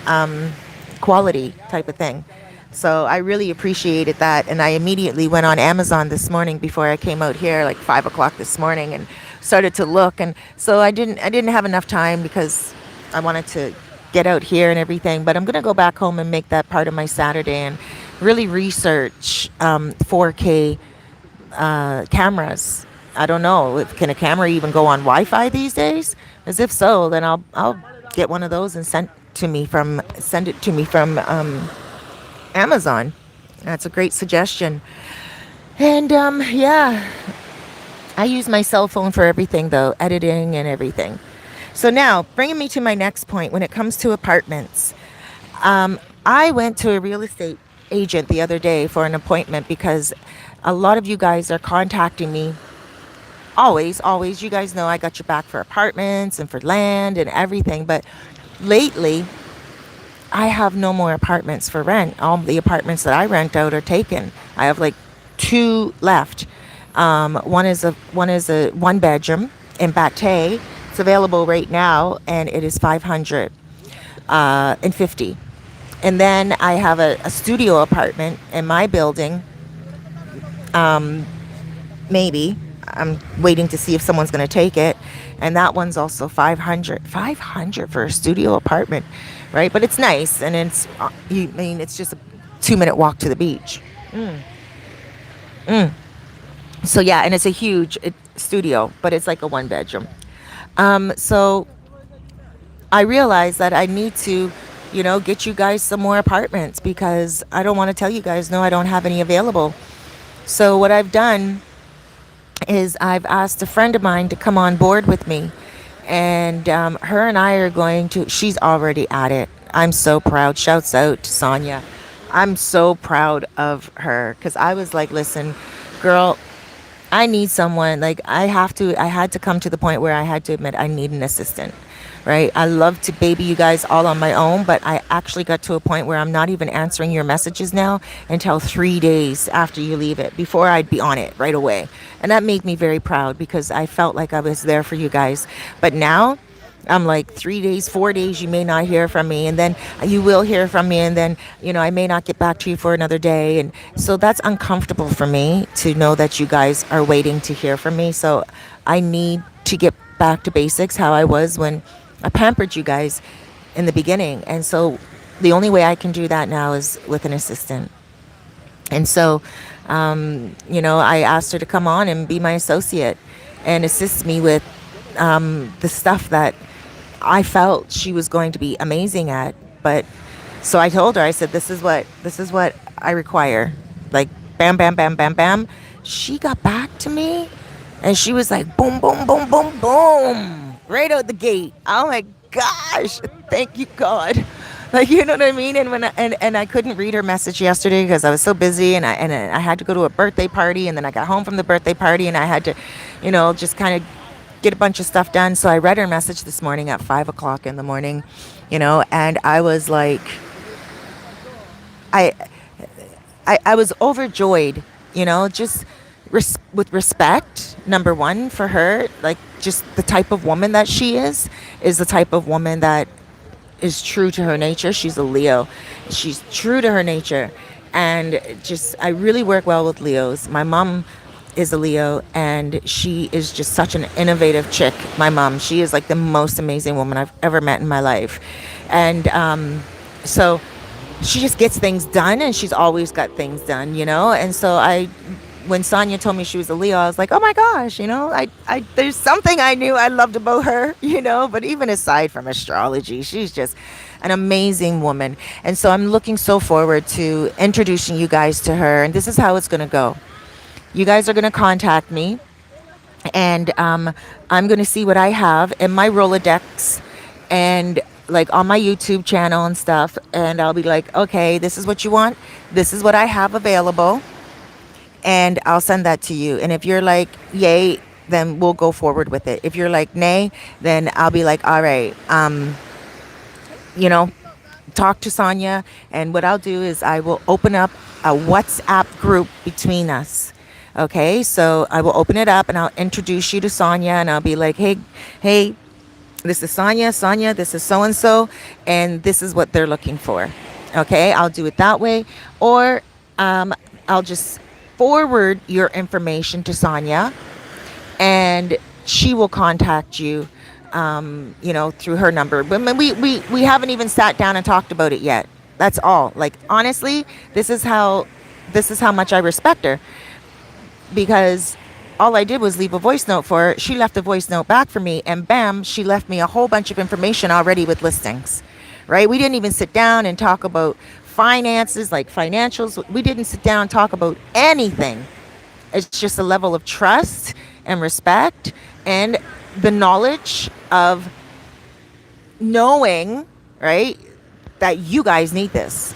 quality type of thing. So I really appreciated that. And I immediately went on Amazon this morning before I came out here, like 5 o'clock this morning, and started to look. And so I didn't have enough time because I wanted to get out here and everything. But I'm going to go back home and make that part of my Saturday and really research 4K cameras. I don't know, can a camera even go on Wi-Fi these days? As if so, then I'll get one of those and send it to me from Amazon. That's a great suggestion. And yeah, I use my cell phone for everything though, editing and everything. So now, bringing me to my next point, when it comes to apartments, I went to a real estate agent the other day for an appointment because a lot of you guys are contacting me. Always, you guys know I got your back for apartments and for land and everything. But lately, I have no more apartments for rent. All the apartments that I rent out are taken. I have like 2 left. One is a 1-bedroom in Batay. It's available right now, and it is $550. And then I have a studio apartment in my building. Maybe I'm waiting to see if someone's going to take it. And that one's also 500 for a studio apartment, right? But it's nice, and it's just a 2-minute walk to the beach. So yeah, and it's a huge studio, but it's like a 1 bedroom. So I realized that I need to, get you guys some more apartments, because I don't want to tell you guys, no, I don't have any available. So what I've done is I've asked a friend of mine to come on board with me. And her and I are going to, she's already at it. I'm so proud. Shouts out to Sonia. I'm so proud of her, because I was like, listen, girl, I need someone. Like, I had to come to the point where I had to admit I need an assistant, right? I love to baby you guys all on my own, but I actually got to a point where I'm not even answering your messages now until 3 days after you leave it. Before, I'd be on it right away. And that made me very proud, because I felt like I was there for you guys. But now I'm like 3 days, 4 days, you may not hear from me. And then you will hear from me. And then, I may not get back to you for another day. And so that's uncomfortable for me to know that you guys are waiting to hear from me. So I need to get back to basics, how I was when I pampered you guys in the beginning. And so the only way I can do that now is with an assistant. And so, I asked her to come on and be my associate and assist me with the stuff that I felt she was going to be amazing at. But so I told her, I said, this is what I require. Like, bam, bam, bam, bam, bam. She got back to me and she was like, boom, boom, boom, boom, boom, right out the gate. Oh my gosh, thank you, God. Like, you know what I mean? And when I couldn't read her message yesterday because I was so busy, and I had to go to a birthday party, and then I got home from the birthday party, and I had to, just kind of get a bunch of stuff done. So I read her message this morning at 5 o'clock in the morning, and I was like, I was overjoyed, just with respect, number one, for her. Like, just the type of woman that she is the type of woman that is true to her nature. She's a Leo. She's true to her nature. And I really work well with Leos. My mom is a Leo, and she is just such an innovative chick. My mom, she is like the most amazing woman I've ever met in my life. And so she just gets things done, and she's always got things done, And so when Sonia told me she was a Leo, I was like, oh my gosh, there's something I knew I loved about her, but even aside from astrology, she's just an amazing woman. And so I'm looking so forward to introducing you guys to her. And this is how it's going to go. You guys are going to contact me, and I'm going to see what I have in my Rolodex and like on my YouTube channel and stuff. And I'll be like, okay, this is what you want. This is what I have available. And I'll send that to you. And if you're like, yay, then we'll go forward with it. If you're like, nay, then I'll be like, all right, talk to Sonia. And what I'll do is I will open up a WhatsApp group between us. Okay, so I will open it up and I'll introduce you to Sonia, and I'll be like, hey, this is Sonia, this is so-and-so, and this is what they're looking for. Okay, I'll do it that way. Or I'll just forward your information to Sonia, and she will contact you, through her number. But we haven't even sat down and talked about it yet. That's all. Like, honestly, this is how much I respect her, because all I did was leave a voice note for her. She left a voice note back for me, and bam, she left me a whole bunch of information already with listings, right? We didn't even sit down and talk about finances, like financials. We didn't sit down and talk about anything. It's just a level of trust and respect and the knowledge of knowing, right, that you guys need this.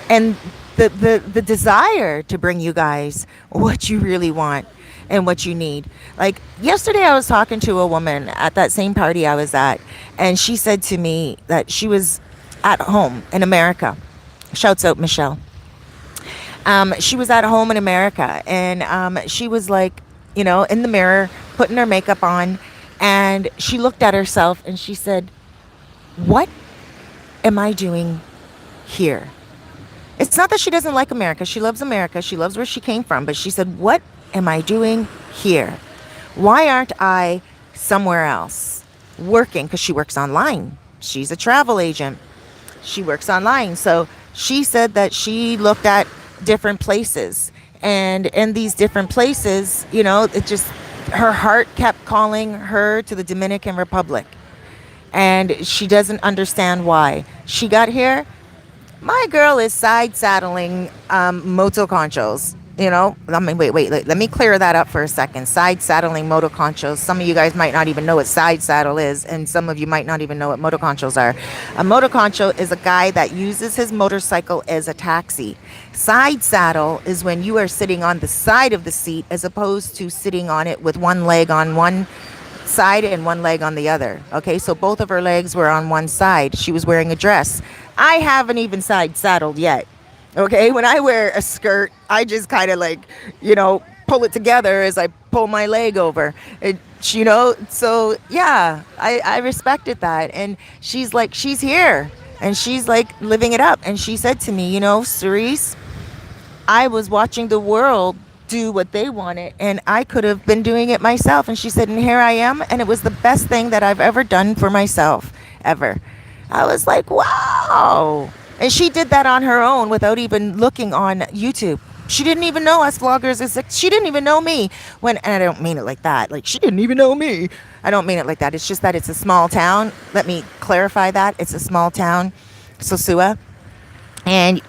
And the desire to bring you guys what you really want and what you need. Like, yesterday I was talking to a woman at that same party I was at, and she said to me that she was at home in America. Shouts out Michelle. She was at home in America, and she was like, in the mirror, putting her makeup on, and she looked at herself and she said, what am I doing here? It's not that she doesn't like America. She loves America. She loves where she came from. But she said, what am I doing here? Why aren't I somewhere else working? Because she works online. She's a travel agent. She works online. So she said that she looked at different places. And in these different places, it just, her heart kept calling her to the Dominican Republic. And she doesn't understand why. She got here. My girl is side saddling moto conchos. Wait. Let me clear that up for a second. Side saddling moto conchos. Some of you guys might not even know what side saddle is, and some of you might not even know what moto conchos are. A moto concho is a guy that uses his motorcycle as a taxi. Side saddle is when you are sitting on the side of the seat as opposed to sitting on it with one leg on one side and one leg on the other. Okay, so both of her legs were on one side. She was wearing a dress. I haven't even side saddled yet. Okay, when I wear a skirt, I just kind of pull it together as I pull my leg over. So yeah, I respected that. And she's here and she's like living it up. And she said to me, Cerise, I was watching the world do what they wanted and I could have been doing it myself. And she said, and here I am. And it was the best thing that I've ever done for myself, ever. I was like, wow. And she did that on her own without even looking on YouTube. She didn't even know us vloggers. She didn't even know me and I don't mean it like that. Like, she didn't even know me. I don't mean it like that. It's just that it's a small town. Let me clarify that. It's a small town, Sosua. And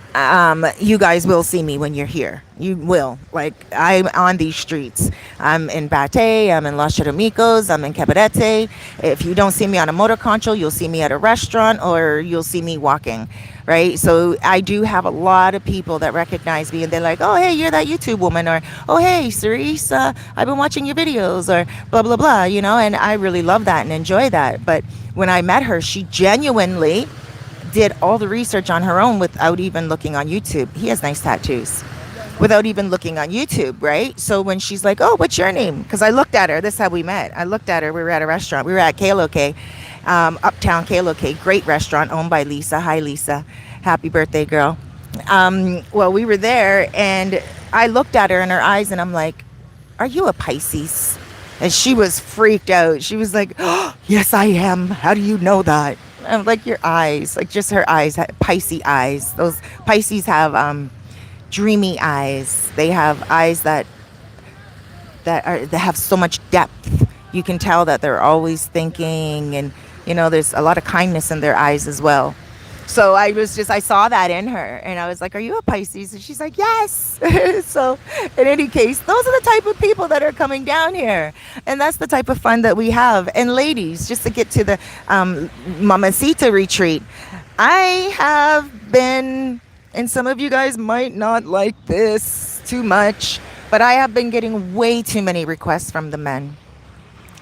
you guys will see me when you're here. You will. Like, I'm on these streets. I'm in Plata. I'm in Los Charamicos. I'm in Cabarete. If you don't see me on a motor concho, you'll see me at a restaurant or you'll see me walking, right? So I do have a lot of people that recognize me and they're like, oh, hey, you're that YouTube woman, or, oh, hey, Cerise, I've been watching your videos, or blah, blah, blah, and I really love that and enjoy that. But when I met her, she genuinely did all the research on her own without even looking on YouTube. He has nice tattoos. Without even looking on YouTube, right? So when she's like, oh, what's your name? Because I looked at her. This is how we met. I looked at her. We were at a restaurant. We were at Kaloke, Uptown Kaloke. Great restaurant owned by Lisa. Hi, Lisa. Happy birthday, girl. Well, we were there, and I looked at her in her eyes, and I'm like, are you a Pisces? And she was freaked out. She was like, oh, yes, I am. How do you know that? I'm like, your eyes, like just her eyes, Pisces eyes. Those Pisces have dreamy eyes. They have eyes that have so much depth. You can tell that they're always thinking, and there's a lot of kindness in their eyes as well. So I saw that in her, and I was like, are you a Pisces? And she's like, yes. So in any case, those are the type of people that are coming down here. And that's the type of fun that we have. And ladies, just to get to the Mamacita retreat, I have been, and some of you guys might not like this too much, but I have been getting way too many requests from the men.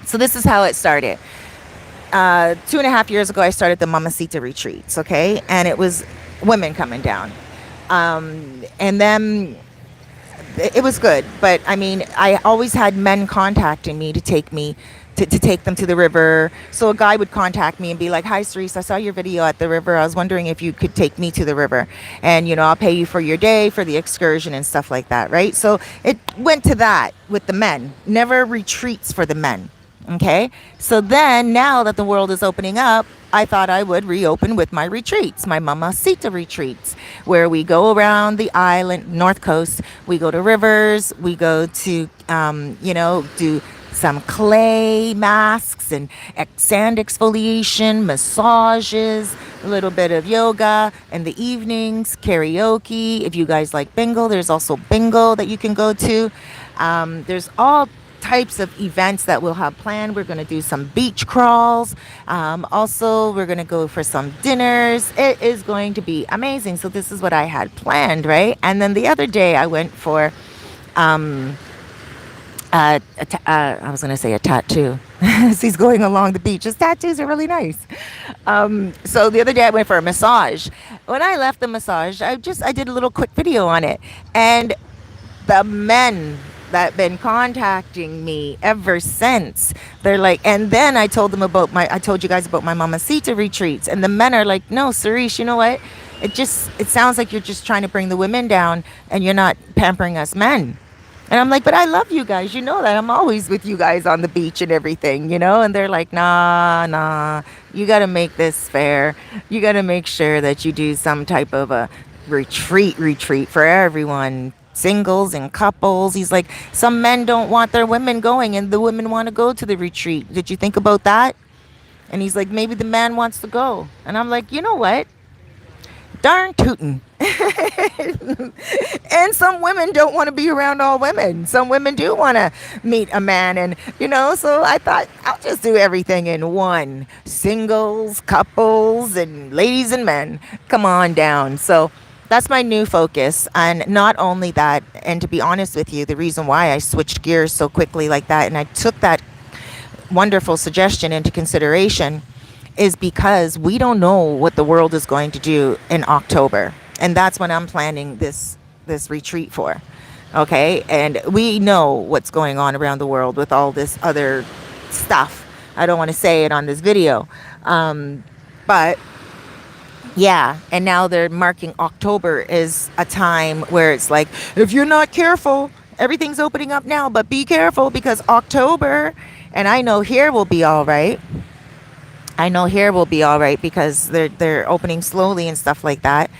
So this is how it started. 2.5 years ago, I started the Mamacita retreats, okay? And it was women coming down. And then it was good. But, I mean, I always had men contacting me to take them to the river. So a guy would contact me and be like, hi, Cerise, I saw your video at the river. I was wondering if you could take me to the river. And, I'll pay you for your day, for the excursion and stuff like that, right? So it went to that with the men. Never retreats for the men. Okay, so then now that the world is opening up, I thought I would reopen with my retreats, my Mamacita retreats, where we go around the island, North Coast. We go to rivers. We go to, do some clay masks and sand exfoliation, massages, a little bit of yoga in the evenings, karaoke. If you guys like bingo, there's also bingo that you can go to. There's all types of events that we'll have planned. We're going to do some beach crawls. Also, we're going to go for some dinners. It is going to be amazing. So this is what I had planned, right? And then the other day I went for, I was going to say a tattoo. He's going along the beach. His tattoos are really nice. So the other day I went for a massage. When I left the massage, I did a little quick video on it. And the men that been contacting me ever since, they're like, and then I told you guys about my Mamacita retreats, and the men are like, no, Cerise, you know what? It sounds like you're just trying to bring the women down and you're not pampering us men. And I'm like, but I love you guys. You know that I'm always with you guys on the beach and everything, you know? And they're like, nah, nah, you got to make this fair. You got to make sure that you do some type of a retreat for everyone, singles and couples. He's like, some men don't want their women going and the women want to go to the retreat. Did you think about that? And he's like, maybe the man wants to go. And I'm like, you know what? Darn tootin'. And some women don't want to be around all women. Some women do want to meet a man. And, you know, so I thought I'll just do everything in one: singles, couples, and ladies and men. Come on down. So that's my new focus. And not only that, and to be honest with you, the reason why I switched gears so quickly like that and I took that wonderful suggestion into consideration is because we don't know what the world is going to do in October. And that's when I'm planning this retreat for. Okay? And we know what's going on around the world with all this other stuff. I don't want to say it on this video. But yeah, and now they're marking October is a time where it's like, if you're not careful, everything's opening up now, but be careful because October, and I know here will be all right. I know here will be all right because they're opening slowly and stuff like that.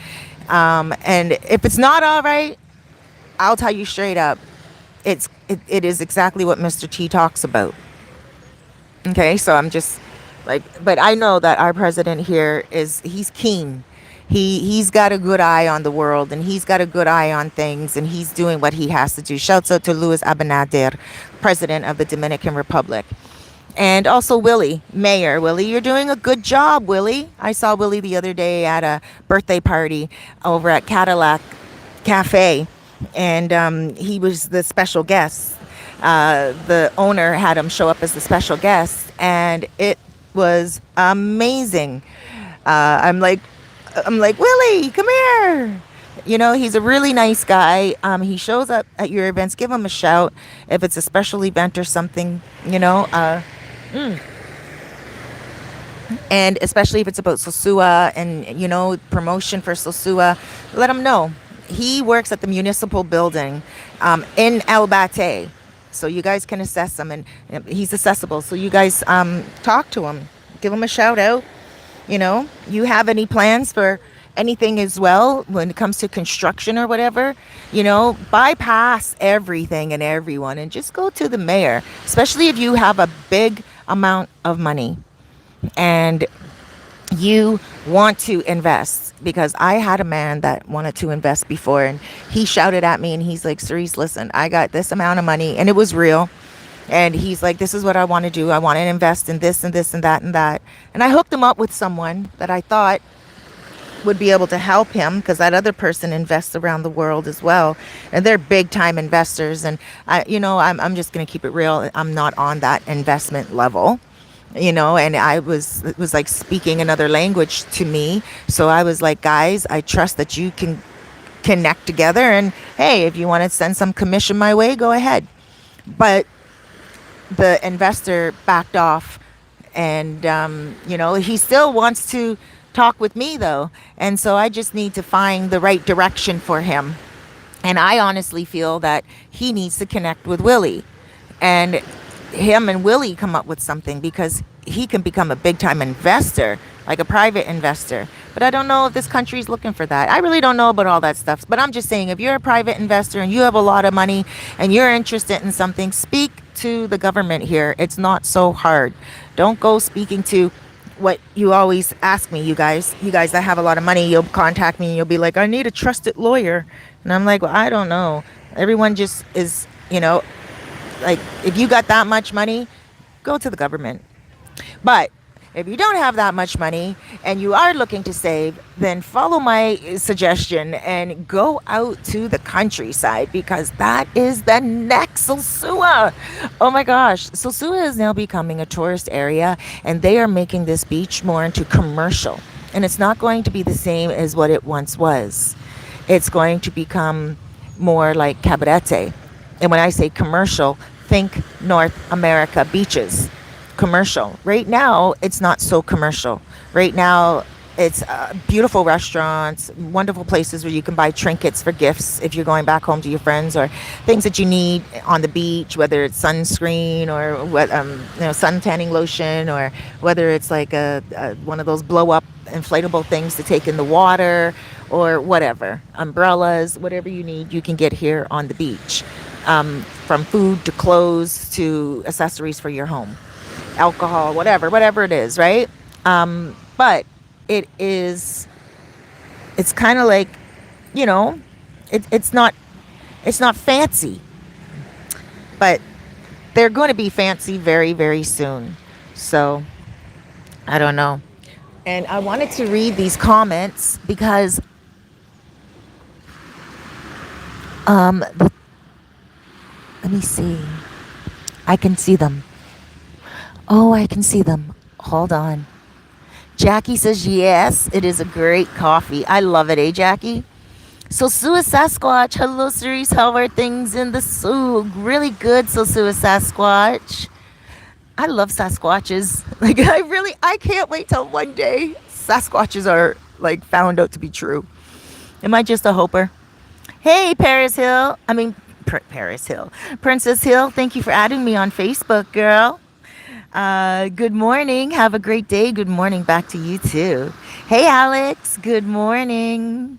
And if it's not all right, I'll tell you straight up, it is exactly what Mr. T talks about. Okay, so I'm just like, but I know that our president here he's keen. He's got a good eye on the world and he's got a good eye on things and he's doing what he has to do. Shouts out to Luis Abinader, president of the Dominican Republic. And also Willie, Mayor. Willie, you're doing a good job, Willie. I saw Willie the other day at a birthday party over at Cadillac Cafe, and he was the special guest. The owner had him show up as the special guest, and it was amazing. I'm like, Willie, come here. You know, he's a really nice guy. He shows up at your events. Give him a shout if it's a special event or something, you know. And especially if it's about Sosua and, you know, promotion for Sosua, let him know. He works at the municipal building in El Bate. So you guys can assess him, and he's accessible. So you guys talk to him. Give him a shout out. You know, you have any plans for anything as well when it comes to construction or whatever, you know, bypass everything and everyone and just go to the mayor, especially if you have a big amount of money and you want to invest. Because I had a man that wanted to invest before and he shouted at me and he's like, Cerise, listen, I got this amount of money, and it was real. And he's like, this is what I want to do. I want to invest in this and this and that and that. And I hooked him up with someone that I thought would be able to help him, because that other person invests around the world as well, and they're big time investors. And I'm just going to keep it real. I'm not on that investment level, you know. And it was like speaking another language to me. So I was like, guys, I trust that you can connect together, and hey, if you want to send some commission my way, go ahead. But the investor backed off, and he still wants to talk with me though, and so I just need to find the right direction for him. And I honestly feel that he needs to connect with Willie, and him and Willie come up with something, because he can become a big time investor, like a private investor. But I don't know if this country is looking for that. I really don't know about all that stuff. But I'm just saying, if you're a private investor and you have a lot of money and you're interested in something, speak to the government here. It's not so hard. Don't go speaking to what you always ask me, you guys that have a lot of money. You'll contact me and you'll be like, I need a trusted lawyer. And I'm like, well, I don't know. Everyone just is, like, if you got that much money, go to the government. But if you don't have that much money and you are looking to save, then follow my suggestion and go out to the countryside, because that is the next Sosua. Oh my gosh. Sosua is now becoming a tourist area, and they are making this beach more into commercial. And it's not going to be the same as what it once was. It's going to become more like Cabarete. And when I say commercial, think North America beaches. Commercial. Right now, it's not so commercial. Right now, It's beautiful restaurants, wonderful places where you can buy trinkets for gifts if you're going back home to your friends, or things that you need on the beach, whether it's sunscreen or what, sun tanning lotion, or whether it's like a one of those blow up inflatable things to take in the water, or whatever, umbrellas, whatever you need, you can get here on the beach. From food to clothes to accessories for your home, alcohol, whatever it is, right? But it is, it's kind of like, you know, it's not, it's not fancy, but they're going to be fancy very, very soon. So I don't know. And I wanted to read these comments because um, let me see. I can see them. Oh, I can see them. Hold on. Jackie says, yes, it is a great coffee. I love it, eh, Jackie? Sosua Sasquatch. Hello, Cerise. How are things in the Sioux? Really good, Sosua Sasquatch. I love Sasquatches. Like, I can't wait till one day Sasquatches are, like, found out to be true. Am I just a hoper? Hey, Paris Hill. Paris Hill. Princess Hill, thank you for adding me on Facebook, girl. Good morning. Have a great day. Good morning back to you too. Hey, Alex. Good morning.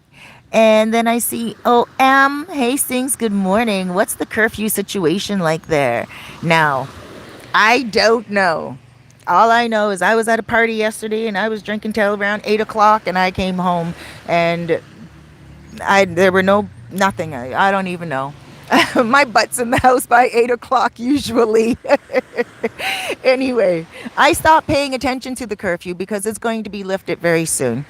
And then I see OM Hastings. Good morning. What's the curfew situation like there? Now, I don't know. All I know is I was at a party yesterday and I was drinking till around 8 o'clock and I came home and there were nothing. I don't even know. My butt's in the house by 8 o'clock usually. Anyway, I stopped paying attention to the curfew because it's going to be lifted very soon.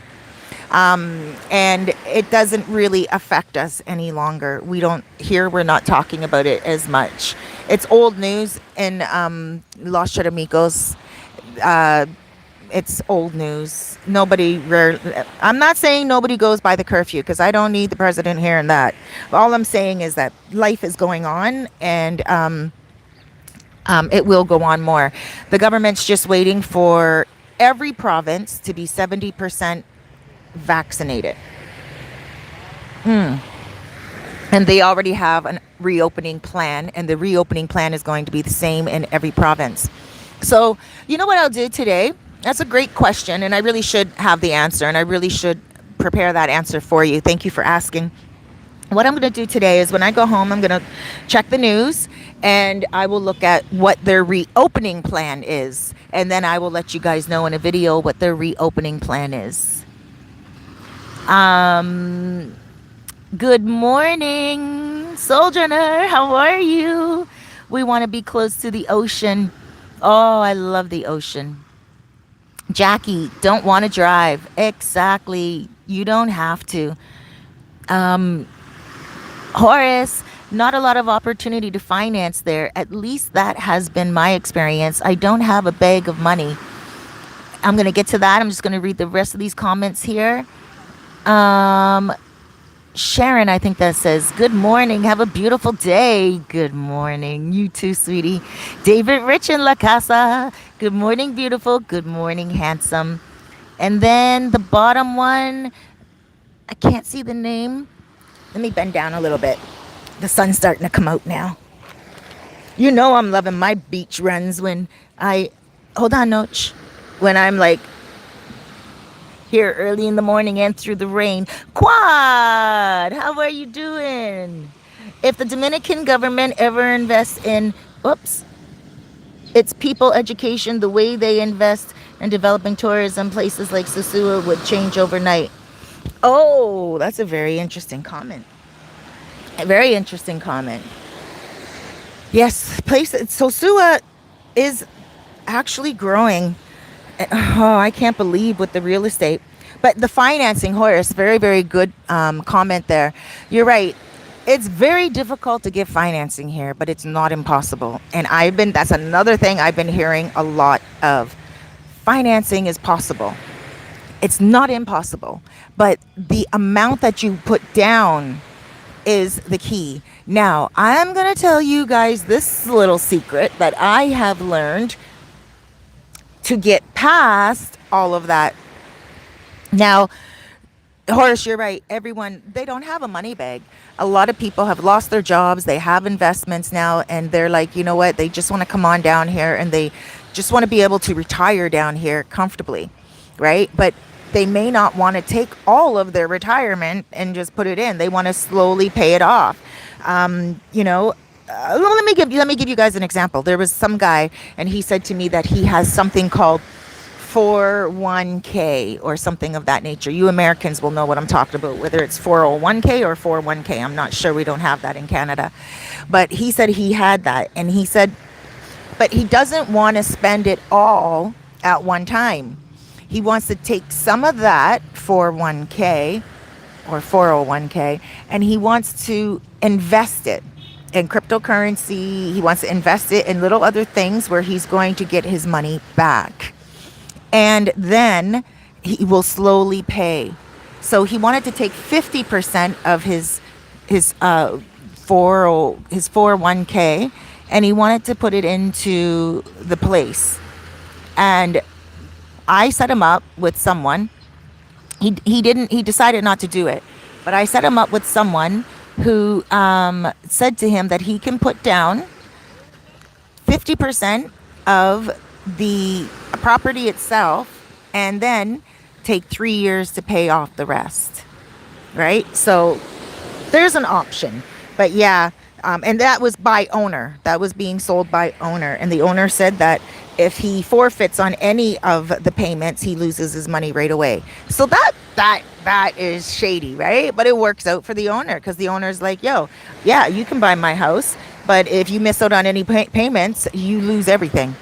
And it doesn't really affect us any longer. We're not talking about it as much. It's old news in Los Charamicos. It's old news. I'm not saying nobody goes by the curfew because I don't need the president hearing that. All I'm saying is that life is going on and it will go on more. The government's just waiting for every province to be 70% vaccinated. And they already have a reopening plan, and the reopening plan is going to be the same in every province. So, you know what I'll do today? That's a great question, and I really should have the answer, and I really should prepare that answer for you. Thank you for asking. What I'm going to do today is when I go home, I'm going to check the news, and I will look at what their reopening plan is, and then I will let you guys know in a video what their reopening plan is. Good morning, Sojourner. How are you? We want to be close to the ocean. Oh, I love the ocean. Jackie, don't want to drive. Exactly. You don't have to. Horace, not a lot of opportunity to finance there. At least that has been my experience. I don't have a bag of money. I'm going to get to that. I'm just going to read the rest of these comments here. Sharon, I think that says, good morning. Have a beautiful day. Good morning. You too, sweetie. David Rich in La Casa. Good morning, beautiful. Good morning, handsome. And then the bottom one, I can't see the name. Let me bend down a little bit. The sun's starting to come out now. You know I'm loving my beach runs when hold on, Noach. When I'm like here early in the morning and through the rain. Quad, how are you doing? If the Dominican government ever invests in, its people education, the way they invest in developing tourism, places like Sosua would change overnight. Oh, that's a very interesting comment. A very interesting comment. Yes, Sosua is actually growing. Oh, I can't believe with the real estate. But the financing, Horace, very, very good comment there. You're right. It's very difficult to get financing here, but it's not impossible. And that's another thing I've been hearing a lot of. Financing is possible. It's not impossible, but the amount that you put down is the key. Now, I'm going to tell you guys this little secret that I have learned to get past all of that Now, Horace, you're right. Everyone, they don't have a money bag. A lot of people have lost their jobs. They have investments now, and they're like, you know what? They just want to come on down here and they just want to be able to retire down here comfortably, right? But they may not want to take all of their retirement and just put it in. They want to slowly pay it off. You know, let me give you guys an example. There was some guy, and he said to me that he has something called 401k or something of that nature. You Americans will know what I'm talking about, whether it's 401k or 41k. I'm not sure. We don't have that in Canada. But he said he had that. And he said, but he doesn't want to spend it all at one time. He wants to take some of that 401k or 401k and he wants to invest it in cryptocurrency. He wants to invest it in little other things where he's going to get his money back, and then he will slowly pay. So he wanted to take 50% of his 401k, and he wanted to put it into the place. And I set him up with someone. He decided not to do it, but I set him up with someone who said to him that he can put down 50% of the property itself and then take 3 years to pay off the rest. Right? So there's an option. But yeah, and that was by owner. That was being sold by owner. And the owner said that if he forfeits on any of the payments, he loses his money right away. So that is shady, right? But it works out for the owner because the owner's like, yo, yeah, you can buy my house, but if you miss out on any payments, you lose everything,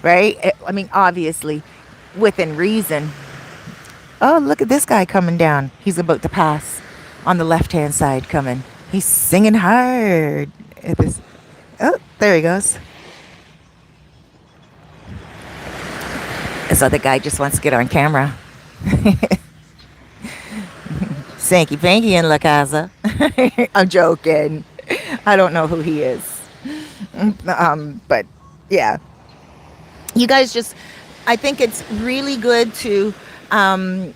right? I mean, obviously, within reason. Oh, look at this guy coming down. He's about to pass on the left-hand side coming. He's singing hard at this. Oh, there he goes. This other guy just wants to get on camera. Sanky Panky in La Casa. I'm joking. I don't know who he is. But yeah. You guys just, I think it's really good to, even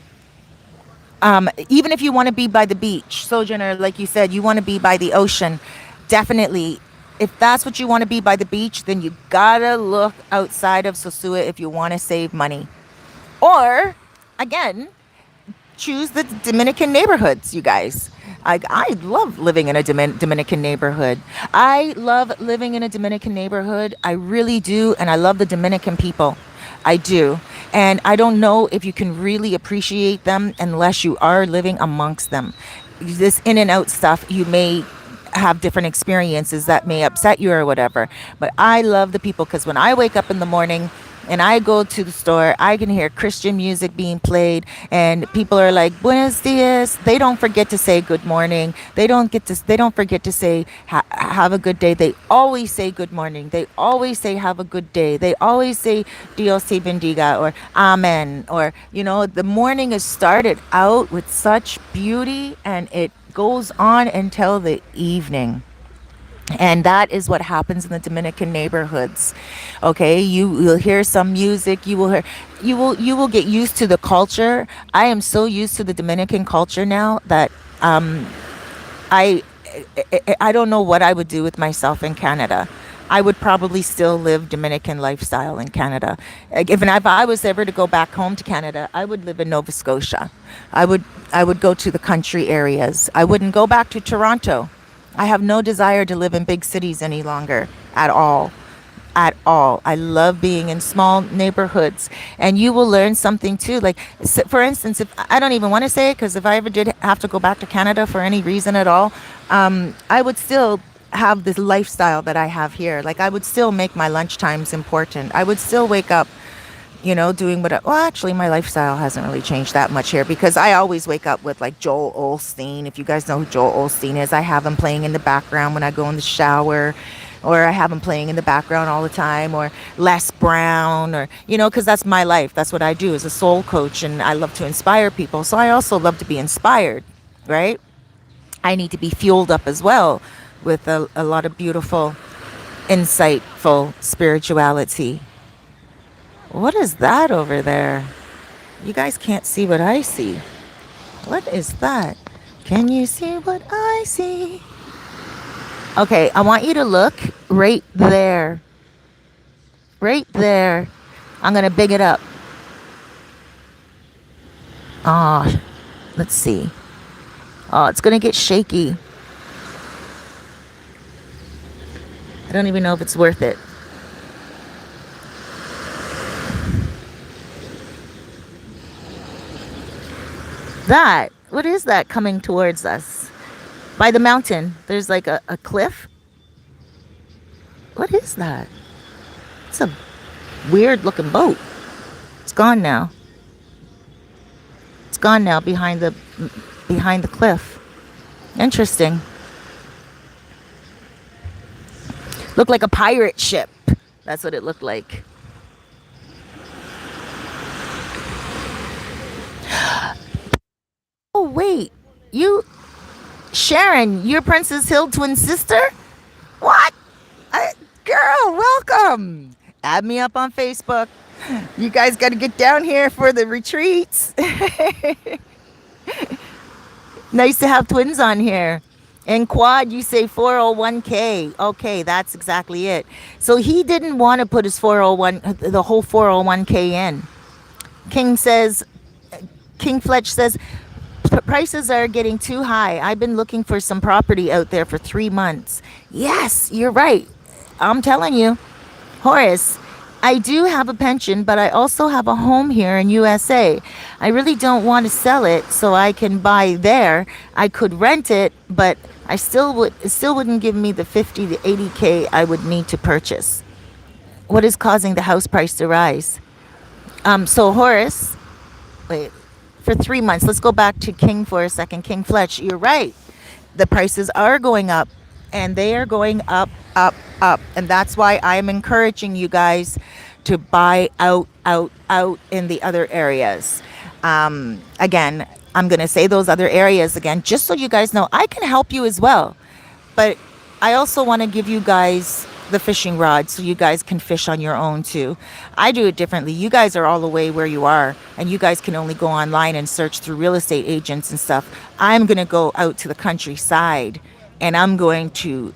if you want to be by the beach, Sojourner, like you said, you want to be by the ocean, definitely. If that's what you want to be by the beach, then you gotta look outside of Sosua if you want to save money. Or, again, choose the Dominican neighborhoods, you guys. I love living in a Dominican neighborhood. I love living in a Dominican neighborhood. I really do. And I love the Dominican people. I do. And I don't know if you can really appreciate them unless you are living amongst them. This in and out stuff, you may have different experiences that may upset you or whatever. But I love the people because when I wake up in the morning, and I go to the store, I can hear Christian music being played, and people are like, "Buenos dias." They don't forget to say good morning. They don't forget to say have a good day. They always say good morning. They always say have a good day. They always say Dios te bendiga or Amen, or the morning is started out with such beauty, and it goes on until the evening. And that is what happens in the Dominican neighborhoods. Okay, you will hear some music. You will get used to the culture. I am so used to the Dominican culture now that I I don't know what I would do with myself in Canada. I would probably still live Dominican lifestyle in Canada. Like, if I was ever to go back home to Canada, I would live in Nova Scotia. I would go to the country areas. I wouldn't go back to Toronto. I have no desire to live in big cities any longer at all. At all. I love being in small neighborhoods. And you will learn something too. Like, for instance, if I don't even want to say it, because if I ever did have to go back to Canada for any reason at all, I would still have this lifestyle that I have here. Like, I would still make my lunch times important. I would still wake up, doing well, actually, my lifestyle hasn't really changed that much here because I always wake up with like Joel Osteen. If you guys know who Joel Osteen is, I have him playing in the background when I go in the shower, or I have him playing in the background all the time, or Les Brown, or, because that's my life. That's what I do as a soul coach, and I love to inspire people. So I also love to be inspired, right? I need to be fueled up as well with a lot of beautiful, insightful spirituality. What is that over there? You guys can't see what I see. What is that? Can you see what I see? Okay, I want you to look right there. Right there. I'm going to big it up. Oh, let's see. Oh, it's going to get shaky. I don't even know if it's worth it. That, what is that coming towards us? By the mountain, there's like a cliff. What is that? It's a weird looking boat. It's gone now. It's gone now behind the cliff. Interesting. Looked like a pirate ship. That's what it looked like. Oh wait, you Sharon, you're Princess Hill twin sister? What? Girl, welcome. Add me up on Facebook. You guys got to get down here for the retreats. Nice to have twins on here. And Quad, you say 401k. Okay, that's exactly it. So he didn't want to put his 401, the whole 401k in. King says, King Fletch says, prices are getting too high. I've been looking for some property out there for 3 months. Yes, you're right. I'm telling you, Horace, I do have a pension, but I also have a home here in USA. I really don't want to sell it so I can buy there. I could rent it, but it still wouldn't give me the 50 to 80k I would need to purchase. What is causing the house price to rise? So Horace, wait, for 3 months, let's go back to King for a second. King Fletch, you're right. The prices are going up, and they are going up, up, up. And that's why I'm encouraging you guys to buy out, out, out in the other areas. Again, I'm going to say those other areas again, just so you guys know I can help you as well. But I also want to give you guys the fishing rod so you guys can fish on your own too. I do it differently. You guys are all the way where you are, and you guys can only go online and search through real estate agents and stuff. I'm going to go out to the countryside, and I'm going to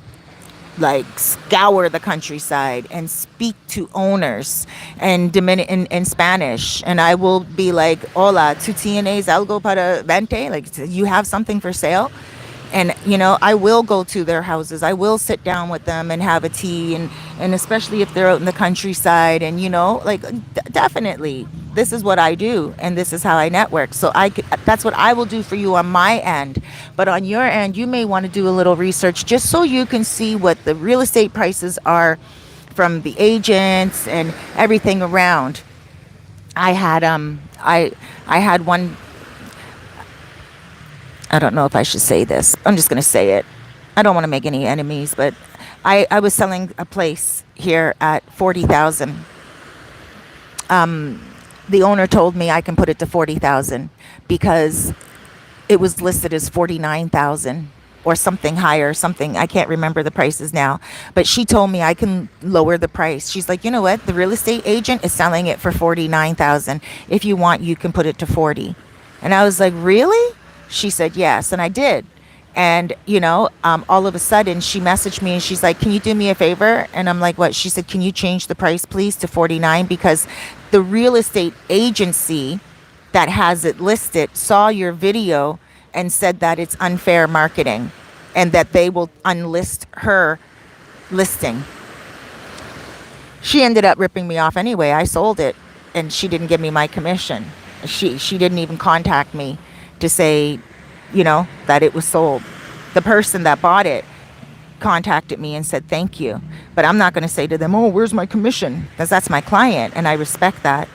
like scour the countryside and speak to owners and in Spanish, and I will be like, hola, tú tienes algo para vente, like, you have something for sale. And I will go to their houses, I will sit down with them and have a tea, and especially if they're out in the countryside, and like, definitely this is what I do, and this is how I network. So that's what I will do for you on my end. But on your end, you may want to do a little research just so you can see what the real estate prices are from the agents and everything around. I had I had one. I don't know if I should say this. I'm just going to say it. I don't want to make any enemies, but I was selling a place here at 40,000. The owner told me I can put it to 40,000 because it was listed as 49,000 or something higher, something. I can't remember the prices now, but she told me I can lower the price. She's like, you know what? The real estate agent is selling it for 49,000. If you want, you can put it to 40. And I was like, really? She said yes, and I did. And all of a sudden she messaged me and she's like, can you do me a favor? And I'm like, what? She said, can you change the price please to 49, because the real estate agency that has it listed saw your video and said that it's unfair marketing and that they will unlist her listing. She ended up ripping me off anyway. I sold it, and she didn't give me my commission. She didn't even contact me to say, that it was sold. The person that bought it contacted me and said thank you. But I'm not going to say to them, oh, where's my commission? Because that's my client, and I respect that.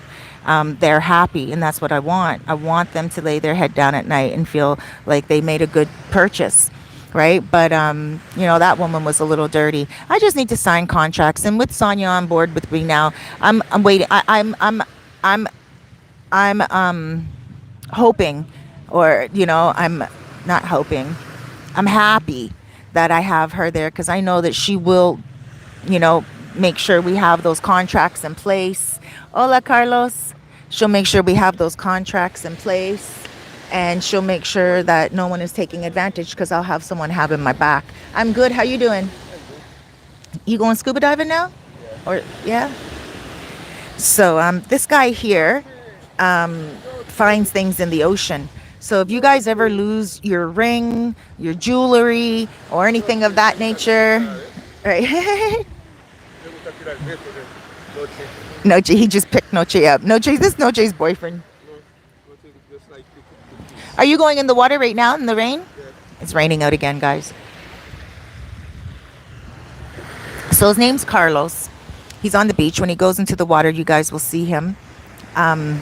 They're happy, and that's what I want. I want them to lay their head down at night and feel like they made a good purchase, right? But that woman was a little dirty. I just need to sign contracts, and with Sonia on board with me now, I'm waiting. I'm hoping, or I'm not hoping. I'm happy that I have her there, because I know that she will, make sure we have those contracts in place. Hola, Carlos. She'll make sure we have those contracts in place, and she'll make sure that no one is taking advantage because I'll have someone having my back. I'm good. How you doing? You going scuba diving now? Or yeah? So this guy here finds things in the ocean. So if you guys ever lose your ring, your jewelry, or anything of that nature, right? Noche, he just picked Noche up. Noche, this is Noche's boyfriend. Are you going in the water right now in the rain? It's raining out again, guys. So his name's Carlos. He's on the beach. When he goes into the water, you guys will see him. Can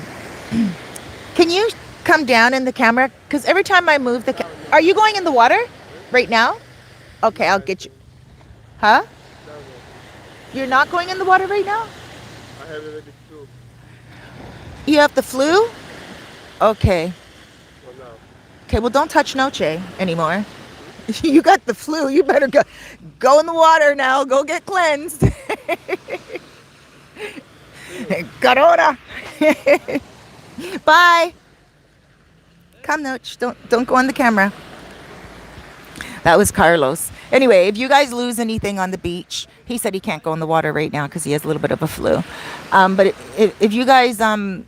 you come down in the camera? Because every time I move the are you going in the water right now? Okay, I'll get you. Huh? You're not going in the water right now? I have the flu. You have the flu? Okay. Well, no. Okay, well, don't touch Noche anymore. You got the flu. You better go in the water now. Go get cleansed. Corona. Bye. Come, Noche. Don't go on the camera. That was Carlos. Anyway, if you guys lose anything on the beach, he said he can't go in the water right now because he has a little bit of a flu. But if you guys are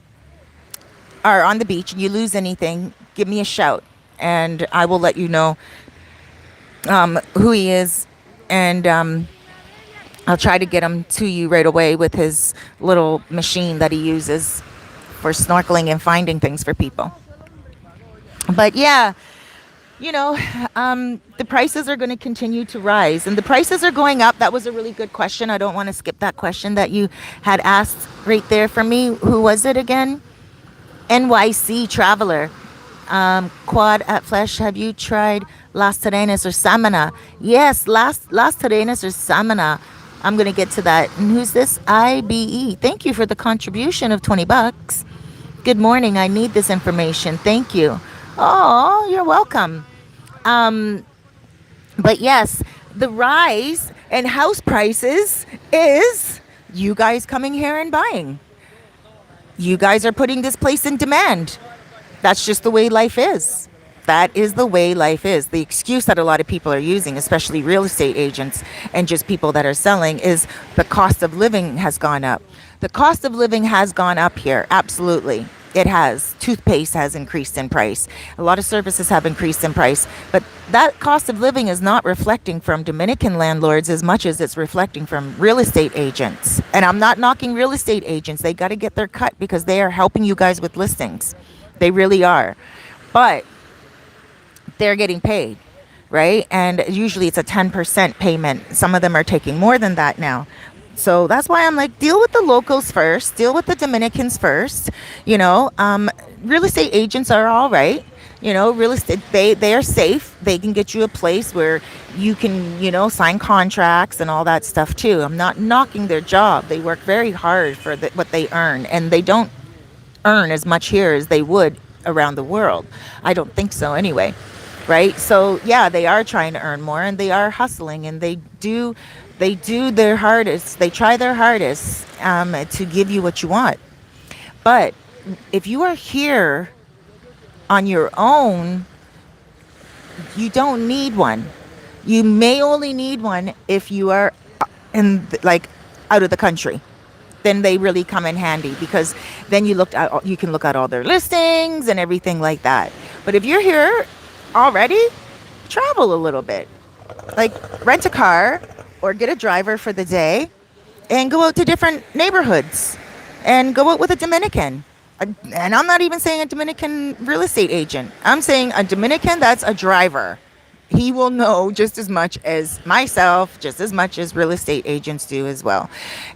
on the beach and you lose anything, give me a shout, and I will let you know who he is, and I'll try to get him to you right away with his little machine that he uses for snorkeling and finding things for people. But yeah, the prices are going to continue to rise, and the prices are going up. That was a really good question. I don't want to skip that question that you had asked right there for me. Who was it again? NYC Traveler. Quad at Flesh, have you tried Las Terrenas or Samana? Yes, Las Terrenas or Samana. I'm going to get to that. And who's this? IBE. Thank you for the contribution of $20. Good morning. I need this information. Thank you. Oh, you're welcome. But yes, the rise in house prices is you guys coming here and buying. You guys are putting this place in demand. That's just the way life is. That is the way life is. The excuse that a lot of people are using, especially real estate agents and just people that are selling, is the cost of living has gone up. The cost of living has gone up here. Absolutely. It has. Toothpaste has increased in price. A lot of services have increased in price. But that cost of living is not reflecting from Dominican landlords as much as it's reflecting from real estate agents. And I'm not knocking real estate agents. They got to get their cut because they are helping you guys with listings. They really are. But they're getting paid, right? And usually it's a 10% payment. Some of them are taking more than that now. So that's why I'm like, deal with the locals first, deal with the Dominicans first. Real estate agents are all right. Real estate, they are safe. They can get you a place where you can, sign contracts and all that stuff too. I'm not knocking their job. They work very hard for what they earn, and they don't earn as much here as they would around the world. I don't think so anyway. Right? So yeah, they are trying to earn more, and they are hustling, and they do their hardest. They try their hardest to give you what you want. But if you are here on your own, you don't need one. You may only need one if you are out of the country. Then they really come in handy, because then you can look at all their listings and everything like that. But if you're here already, travel a little bit. Like, rent a car or get a driver for the day and go out to different neighborhoods and go out with a Dominican. And I'm not even saying a Dominican real estate agent. I'm saying a Dominican that's a driver. He will know just as much as myself, just as much as real estate agents do as well.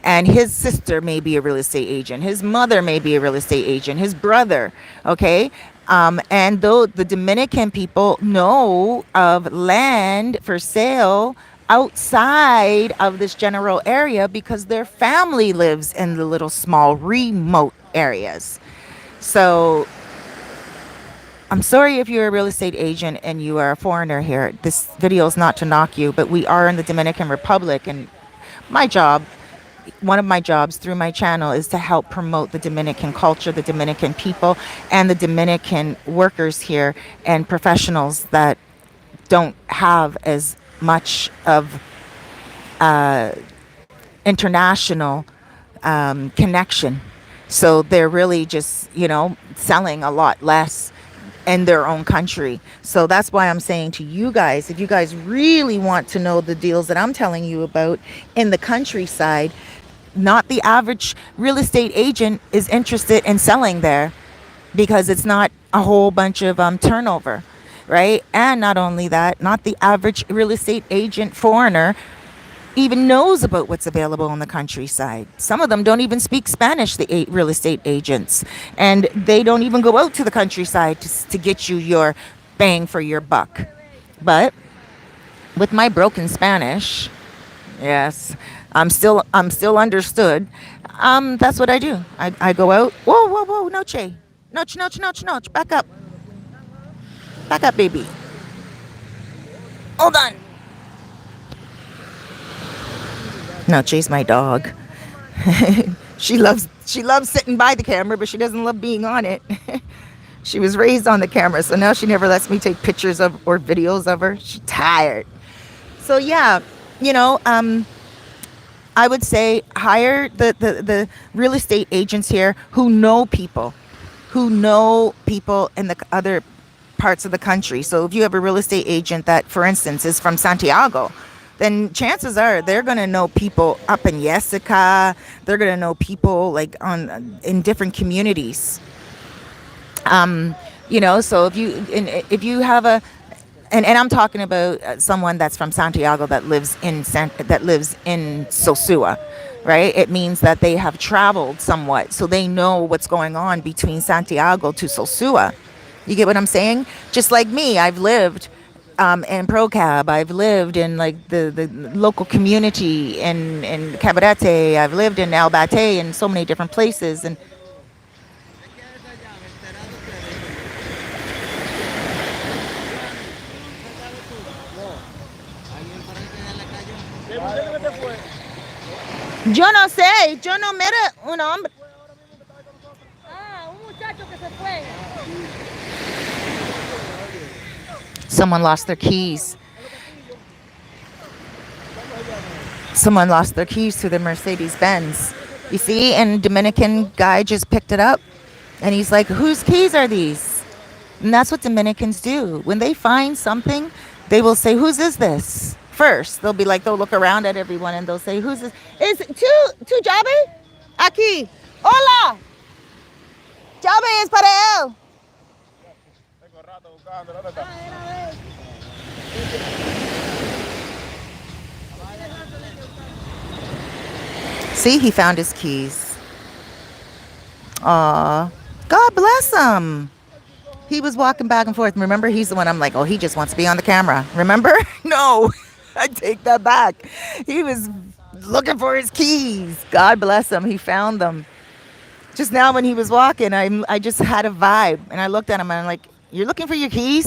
And his sister may be a real estate agent. His mother may be a real estate agent. His brother, okay? And though the Dominican people know of land for sale outside of this general area because their family lives in the little small remote areas. So I'm sorry if you're a real estate agent and you are a foreigner here. This video is not to knock you, but we are in the Dominican Republic, and my job one of my jobs through my channel is to help promote the Dominican culture, the Dominican people, and the Dominican workers here and professionals that don't have as much of international connection. So they're really just, selling a lot less in their own country. So that's why I'm saying to you guys, if you guys really want to know the deals that I'm telling you about in the countryside, not the average real estate agent is interested in selling there because it's not a whole bunch of turnover, right? And not only that, not the average real estate agent foreigner even knows about what's available in the countryside. Some of them don't even speak Spanish, the real estate agents, and they don't even go out to the countryside to get you your bang for your buck. But with my broken Spanish, yes, I'm still understood. That's what I do. I go out. Whoa, whoa, whoa, noche, noche, noche, noche, noche. Back up, baby. Hold on. No, Chase, my dog. She loves sitting by the camera, but she doesn't love being on it. She was raised on the camera, so now she never lets me take pictures of or videos of her. She's tired. So yeah, I would say hire the real estate agents here who know people in the other parts of the country. So if you have a real estate agent that, for instance, is from Santiago, then chances are they're going to know people up in Jessica. They're going to know people like in different communities. So if you have and I'm talking about someone that's from Santiago that lives in Sosua, right? It means that they have traveled somewhat, so they know what's going on between Santiago to Sosua. You get what I'm saying? Just like me, I've lived in ProCab. I've lived in like the local community in Cabarete. I've lived in Albate and so many different places. And yo no sé, yo no mira un hombre. Un muchacho que se fue. Someone lost their keys. Someone lost their keys to the Mercedes Benz. You see, and Dominican guy just picked it up and he's like, whose keys are these? And that's what Dominicans do. When they find something, they will say, whose is this? First, they'll be like, they'll look around at everyone and they'll say, who's this? Is tu llave? Aquí. Hola. Llave es para él. See, he found his keys. Aw, God bless him. He was walking back and forth. Remember, he's the one I'm like, oh, he just wants to be on the camera. Remember? No, I take that back. He was looking for his keys. God bless him. He found them. Just now when he was walking, I just had a vibe. And I looked at him and I'm like, you're looking for your keys?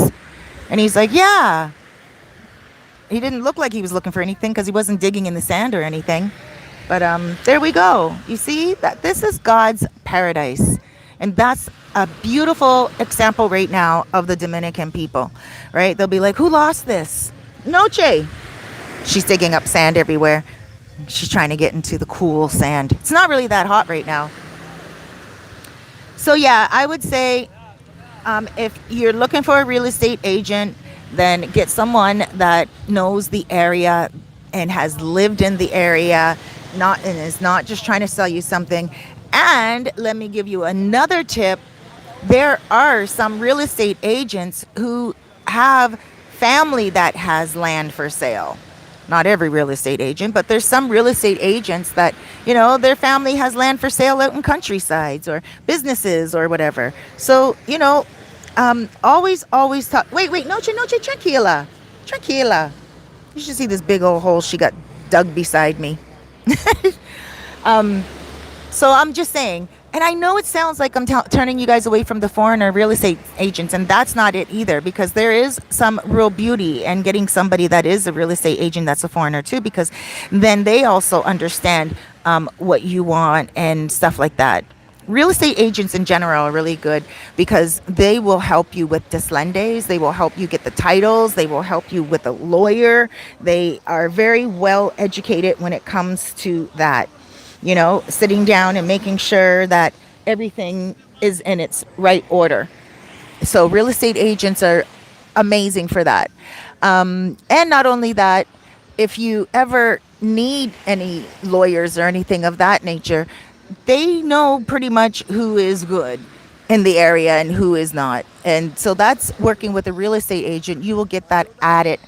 And he's like, yeah. He didn't look like he was looking for anything because he wasn't digging in the sand or anything. But there we go. You see, that this is God's paradise. And that's a beautiful example right now of the Dominican people, right? They'll be like, who lost this? Noche. She's digging up sand everywhere. She's trying to get into the cool sand. It's not really that hot right now. So yeah, I would say if you're looking for a real estate agent, then get someone that knows the area and has lived in the area, and is not just trying to sell you something. And let me give you another tip. There are some real estate agents who have family that has land for sale. Not every real estate agent, but there's some real estate agents that, their family has land for sale out in countrysides or businesses or whatever. So, always talk. Wait, noche, tranquila. Tranquila. You should see this big old hole she got dug beside me. So I'm just saying, and I know it sounds like I'm turning you guys away from the foreigner real estate agents, and that's not it either, because there is some real beauty in getting somebody that is a real estate agent that's a foreigner too, because then they also understand what you want and stuff like that. Real estate agents in general are really good because they will help you with deslendes. They will help you get the titles. They will help you with a lawyer. They are very well educated when it comes to that. You know, sitting down and making sure that everything is in its right order. So real estate agents are amazing for that. And not only that, if you ever need any lawyers or anything of that nature, they know pretty much who is good in the area and who is not. And so that's working with a real estate agent. You will get that added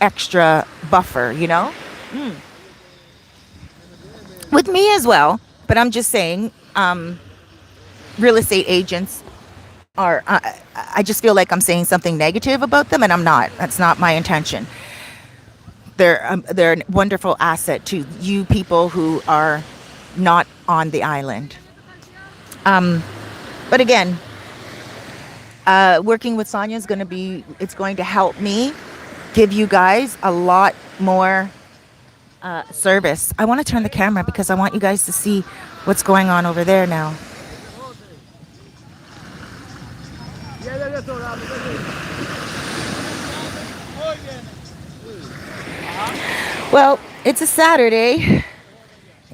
extra buffer, you know, with me as well. But I'm just saying, real estate agents are, I just feel like I'm saying something negative about them, and I'm not. That's not my intention. They're a wonderful asset to you people who are not on the island. But again, working with Sonia is going to be, it's going to help me give you guys a lot more service. I want to turn the camera because I want you guys to see what's going on over there now. Well, it's a Saturday,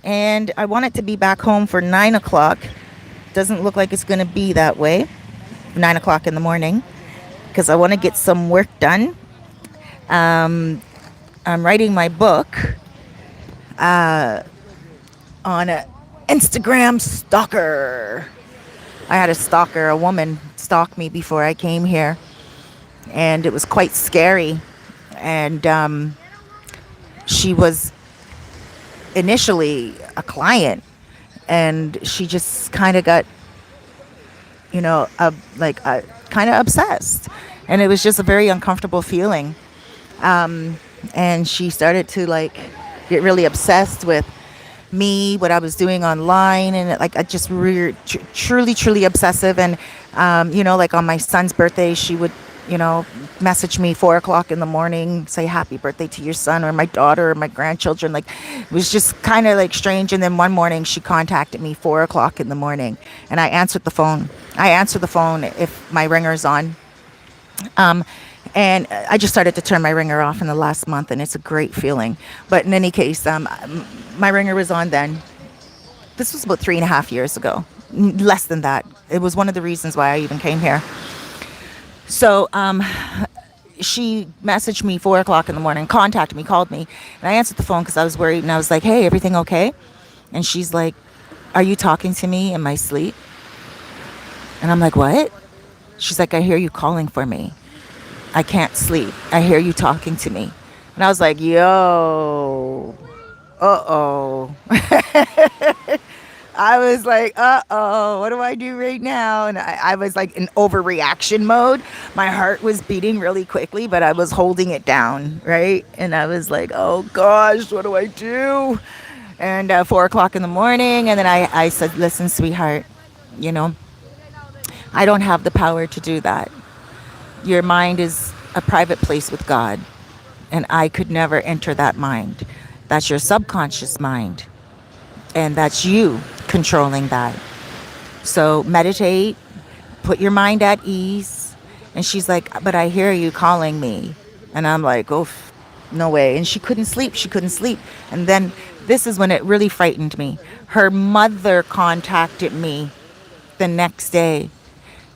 and I want it to be back home for 9 o'clock. Doesn't look like it's going to be that way, 9 o'clock in the morning, because I want to get some work done. I'm writing my book on an Instagram stalker. I had a stalker, a woman stalk me before I came here, and it was quite scary. And she was initially a client, and she just kind of got, you know, kind of obsessed, and it was just a very uncomfortable feeling. And she started to like get really obsessed with me, what I was doing online, and like I just truly obsessive. And you know, like on my son's birthday, she would, you know, message me 4 o'clock in the morning, say happy birthday to your son, or my daughter, or my grandchildren. Like, it was just kind of like strange. And then one morning she contacted me 4 o'clock in the morning, and I answered the phone. I answer the phone if my ringer's on. And I just started to turn my ringer off in the last month, and it's a great feeling. But in any case, my ringer was on then. This was about 3.5 years ago, less than that. It was one of the reasons why I even came here. So she messaged me 4 o'clock in the morning, contacted me, called me, and I answered the phone because I was worried, and I was like, hey, everything okay? And she's like, are you talking to me in my sleep? And I'm like, what? She's like, I hear you calling for me. I can't sleep. I hear you talking to me. And I was like, yo, uh-oh. I was like, uh-oh, what do I do right now? And I was like in overreaction mode. My heart was beating really quickly, but I was holding it down, right? And I was like, oh gosh, what do I do? And 4 o'clock in the morning, and then I said, listen, sweetheart, you know, I don't have the power to do that. Your mind is a private place with God, and I could never enter that mind. That's your subconscious mind, and that's you controlling that. So meditate, put your mind at ease. And she's like, but I hear you calling me. And I'm like, oh, no way. And she couldn't sleep. And then this is when it really frightened me. Her mother contacted me the next day.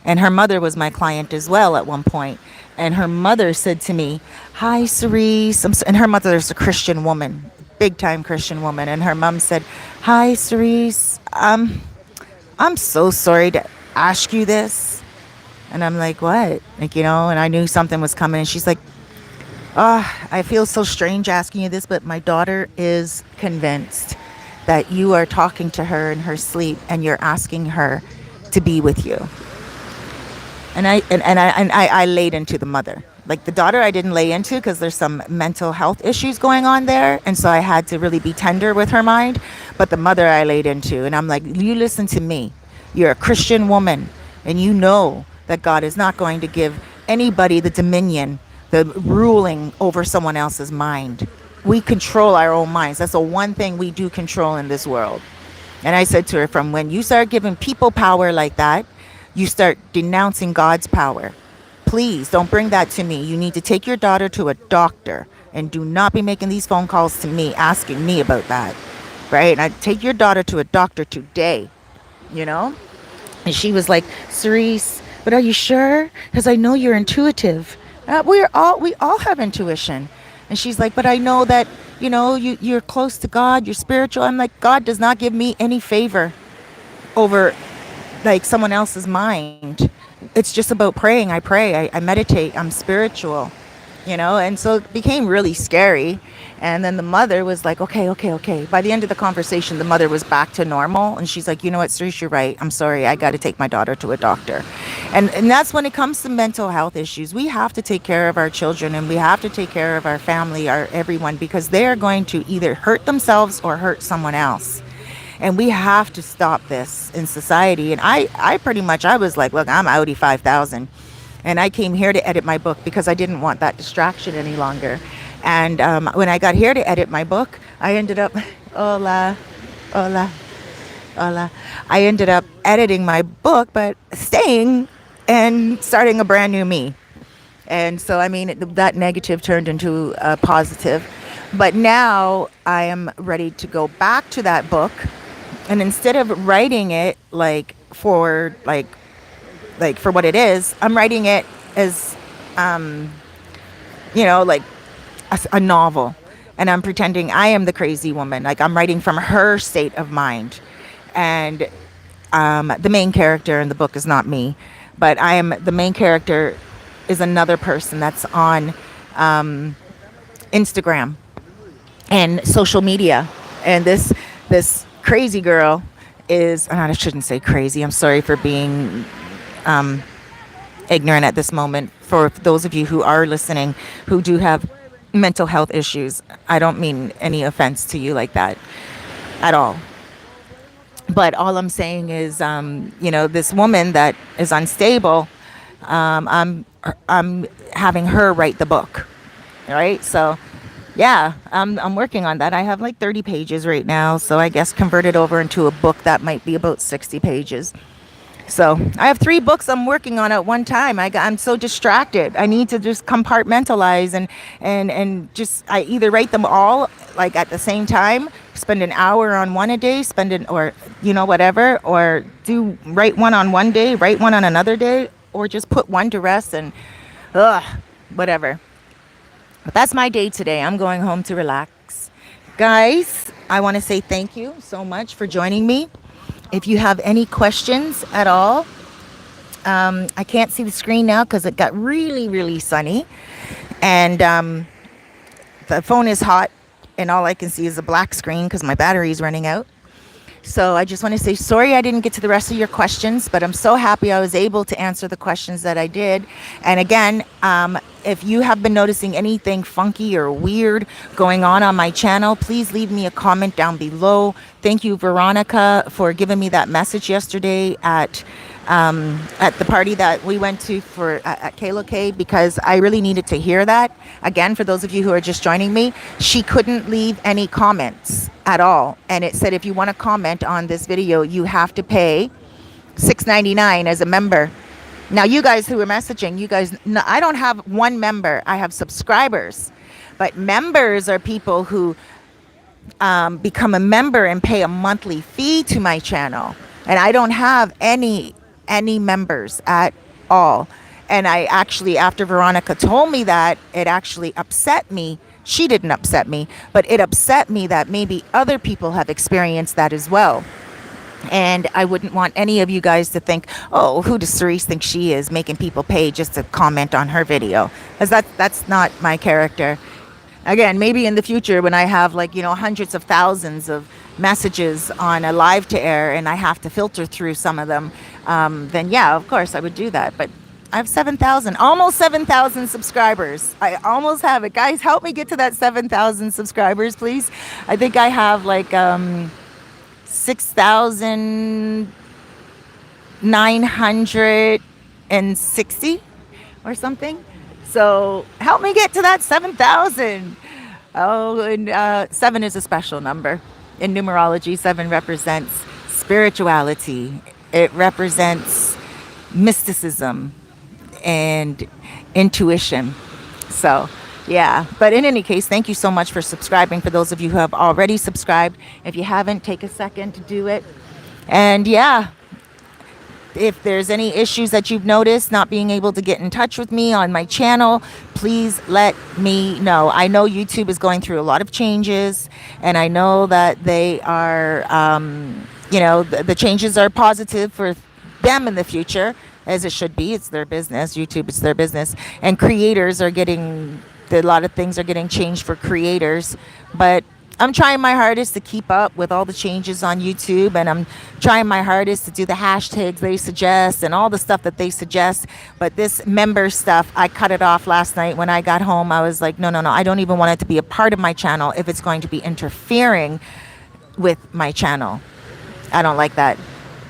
And her mother was my client as well at one point. And her mother said to me, hi, Cerise. And her mother is a Christian woman, big time Christian woman. And her mom said, hi, Cerise. I'm so sorry to ask you this. And I'm like, what? Like, you know, and I knew something was coming. And she's like, oh, I feel so strange asking you this, but my daughter is convinced that you are talking to her in her sleep and you're asking her to be with you. And I laid into the mother. Like the daughter I didn't lay into because there's some mental health issues going on there. And so I had to really be tender with her mind. But the mother I laid into. And I'm like, you listen to me. You're a Christian woman. And you know that God is not going to give anybody the dominion, the ruling over someone else's mind. we control our own minds. That's the one thing we do control in this world. And I said to her, from when you start giving people power like that, you start denouncing God's power. Please don't bring that to me. You need to take your daughter to a doctor, and do not be making these phone calls to me asking me about that. Right? And I take your daughter to a doctor today, you know? And she was like, Cerise, but are you sure? Because I know you're intuitive. We all have intuition. And she's like, but I know that, you're close to God, you're spiritual. I'm like, God does not give me any favor over like someone else's mind. It's just about praying. I pray, I meditate, I'm spiritual, and so it became really scary. And then the mother was like, okay, okay, okay. By the end of the conversation, the mother was back to normal. And she's like, you know what, Cerise, you're right. I'm sorry. I got to take my daughter to a doctor. And that's when it comes to mental health issues. We have to take care of our children, and we have to take care of our family, our everyone, because they are going to either hurt themselves or hurt someone else. And we have to stop this in society. And I pretty much, I was like, look, I'm Audi 5000. And I came here to edit my book because I didn't want that distraction any longer. And when I got here to edit my book, I ended up, hola, hola, hola. I ended up editing my book, but staying and starting a brand new me. And so, I mean, that negative turned into a positive. But now I am ready to go back to that book. And instead of writing it for what it is, I'm writing it as, like a novel. And I'm pretending I am the crazy woman. Like, I'm writing from her state of mind. And the main character in the book is not me, but the main character is another person that's on Instagram and social media. And this crazy girl is, I shouldn't say crazy. I'm sorry for being ignorant at this moment. For those of you who are listening who do have mental health issues, I don't mean any offense to you like that at all. But all I'm saying is, this woman that is unstable, I'm having her write the book, right? So, yeah, I'm working on that. I have like 30 pages right now, so I guess convert it over into a book that might be about 60 pages. So I have 3 books I'm working on at one time. I'm so distracted. I need to just compartmentalize and just, I either write them all like at the same time, spend an hour on one a day, or whatever, or write one on one day, write one on another day, or just put one to rest and whatever. But that's my day today. I'm going home to relax. Guys, I want to say thank you so much for joining me. If you have any questions at all, I can't see the screen now because it got really, really sunny. And the phone is hot, and all I can see is a black screen because my battery is running out. So I just want to say sorry I didn't get to the rest of your questions, but I'm so happy I was able to answer the questions that I did. And again, if you have been noticing anything funky or weird going on my channel, please leave me a comment down below. Thank you, Veronica, for giving me that message yesterday at the party that we went to at K, because I really needed to hear that. Again, for those of you who are just joining me, she couldn't leave any comments at all. And it said, if you want to comment on this video, you have to pay $6.99 as a member. Now, you guys who are messaging, I don't have one member. I have subscribers. But members are people who become a member and pay a monthly fee to my channel. And I don't have any members at all. And I actually, after Veronica told me that, it actually upset me. She didn't upset me, but it upset me that maybe other people have experienced that as well. And I wouldn't want any of you guys to think, oh, who does Cerise think she is, making people pay just to comment on her video? Because that's not my character. Again, maybe in the future when I have hundreds of thousands of messages on a live to air and I have to filter through some of them, then yeah, of course I would do that. But I have 7,000, almost 7,000 subscribers. I almost have it. Guys, help me get to that 7,000 subscribers, please. I think I have 6,960 or something. So help me get to that 7,000. Oh, and 7 is a special number. In numerology, 7 represents spirituality. It represents mysticism and intuition. So, yeah. But in any case, thank you so much for subscribing. For those of you who have already subscribed, if you haven't, take a second to do it. And yeah, if there's any issues that you've noticed not being able to get in touch with me on my channel, please let me know. I know YouTube is going through a lot of changes, and I know that they are, the changes are positive for them in the future, as it should be. It's their business. YouTube, it's their business. And creators are getting, a lot of things are getting changed for creators. But I'm trying my hardest to keep up with all the changes on YouTube, and I'm trying my hardest to do the hashtags they suggest and all the stuff that they suggest. But this member stuff, I cut it off last night when I got home. I was like, no, I don't even want it to be a part of my channel if it's going to be interfering with my channel. I don't like that.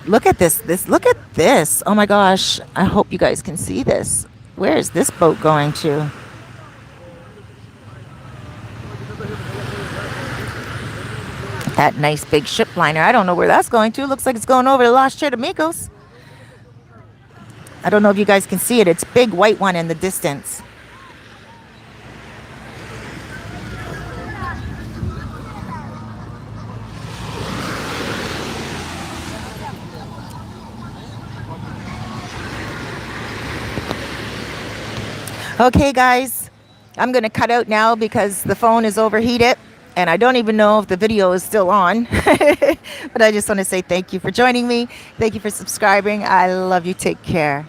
Look at this. Look at this. Oh my gosh. I hope you guys can see this. Where is this boat going to? That nice big ship liner. I don't know where that's going to. Looks like it's going over to Los Charamicos. I don't know if you guys can see it. It's a big white one in the distance. Okay, guys. I'm going to cut out now because the phone is overheated. And I don't even know if the video is still on. But I just want to say thank you for joining me. Thank you for subscribing. I love you. Take care.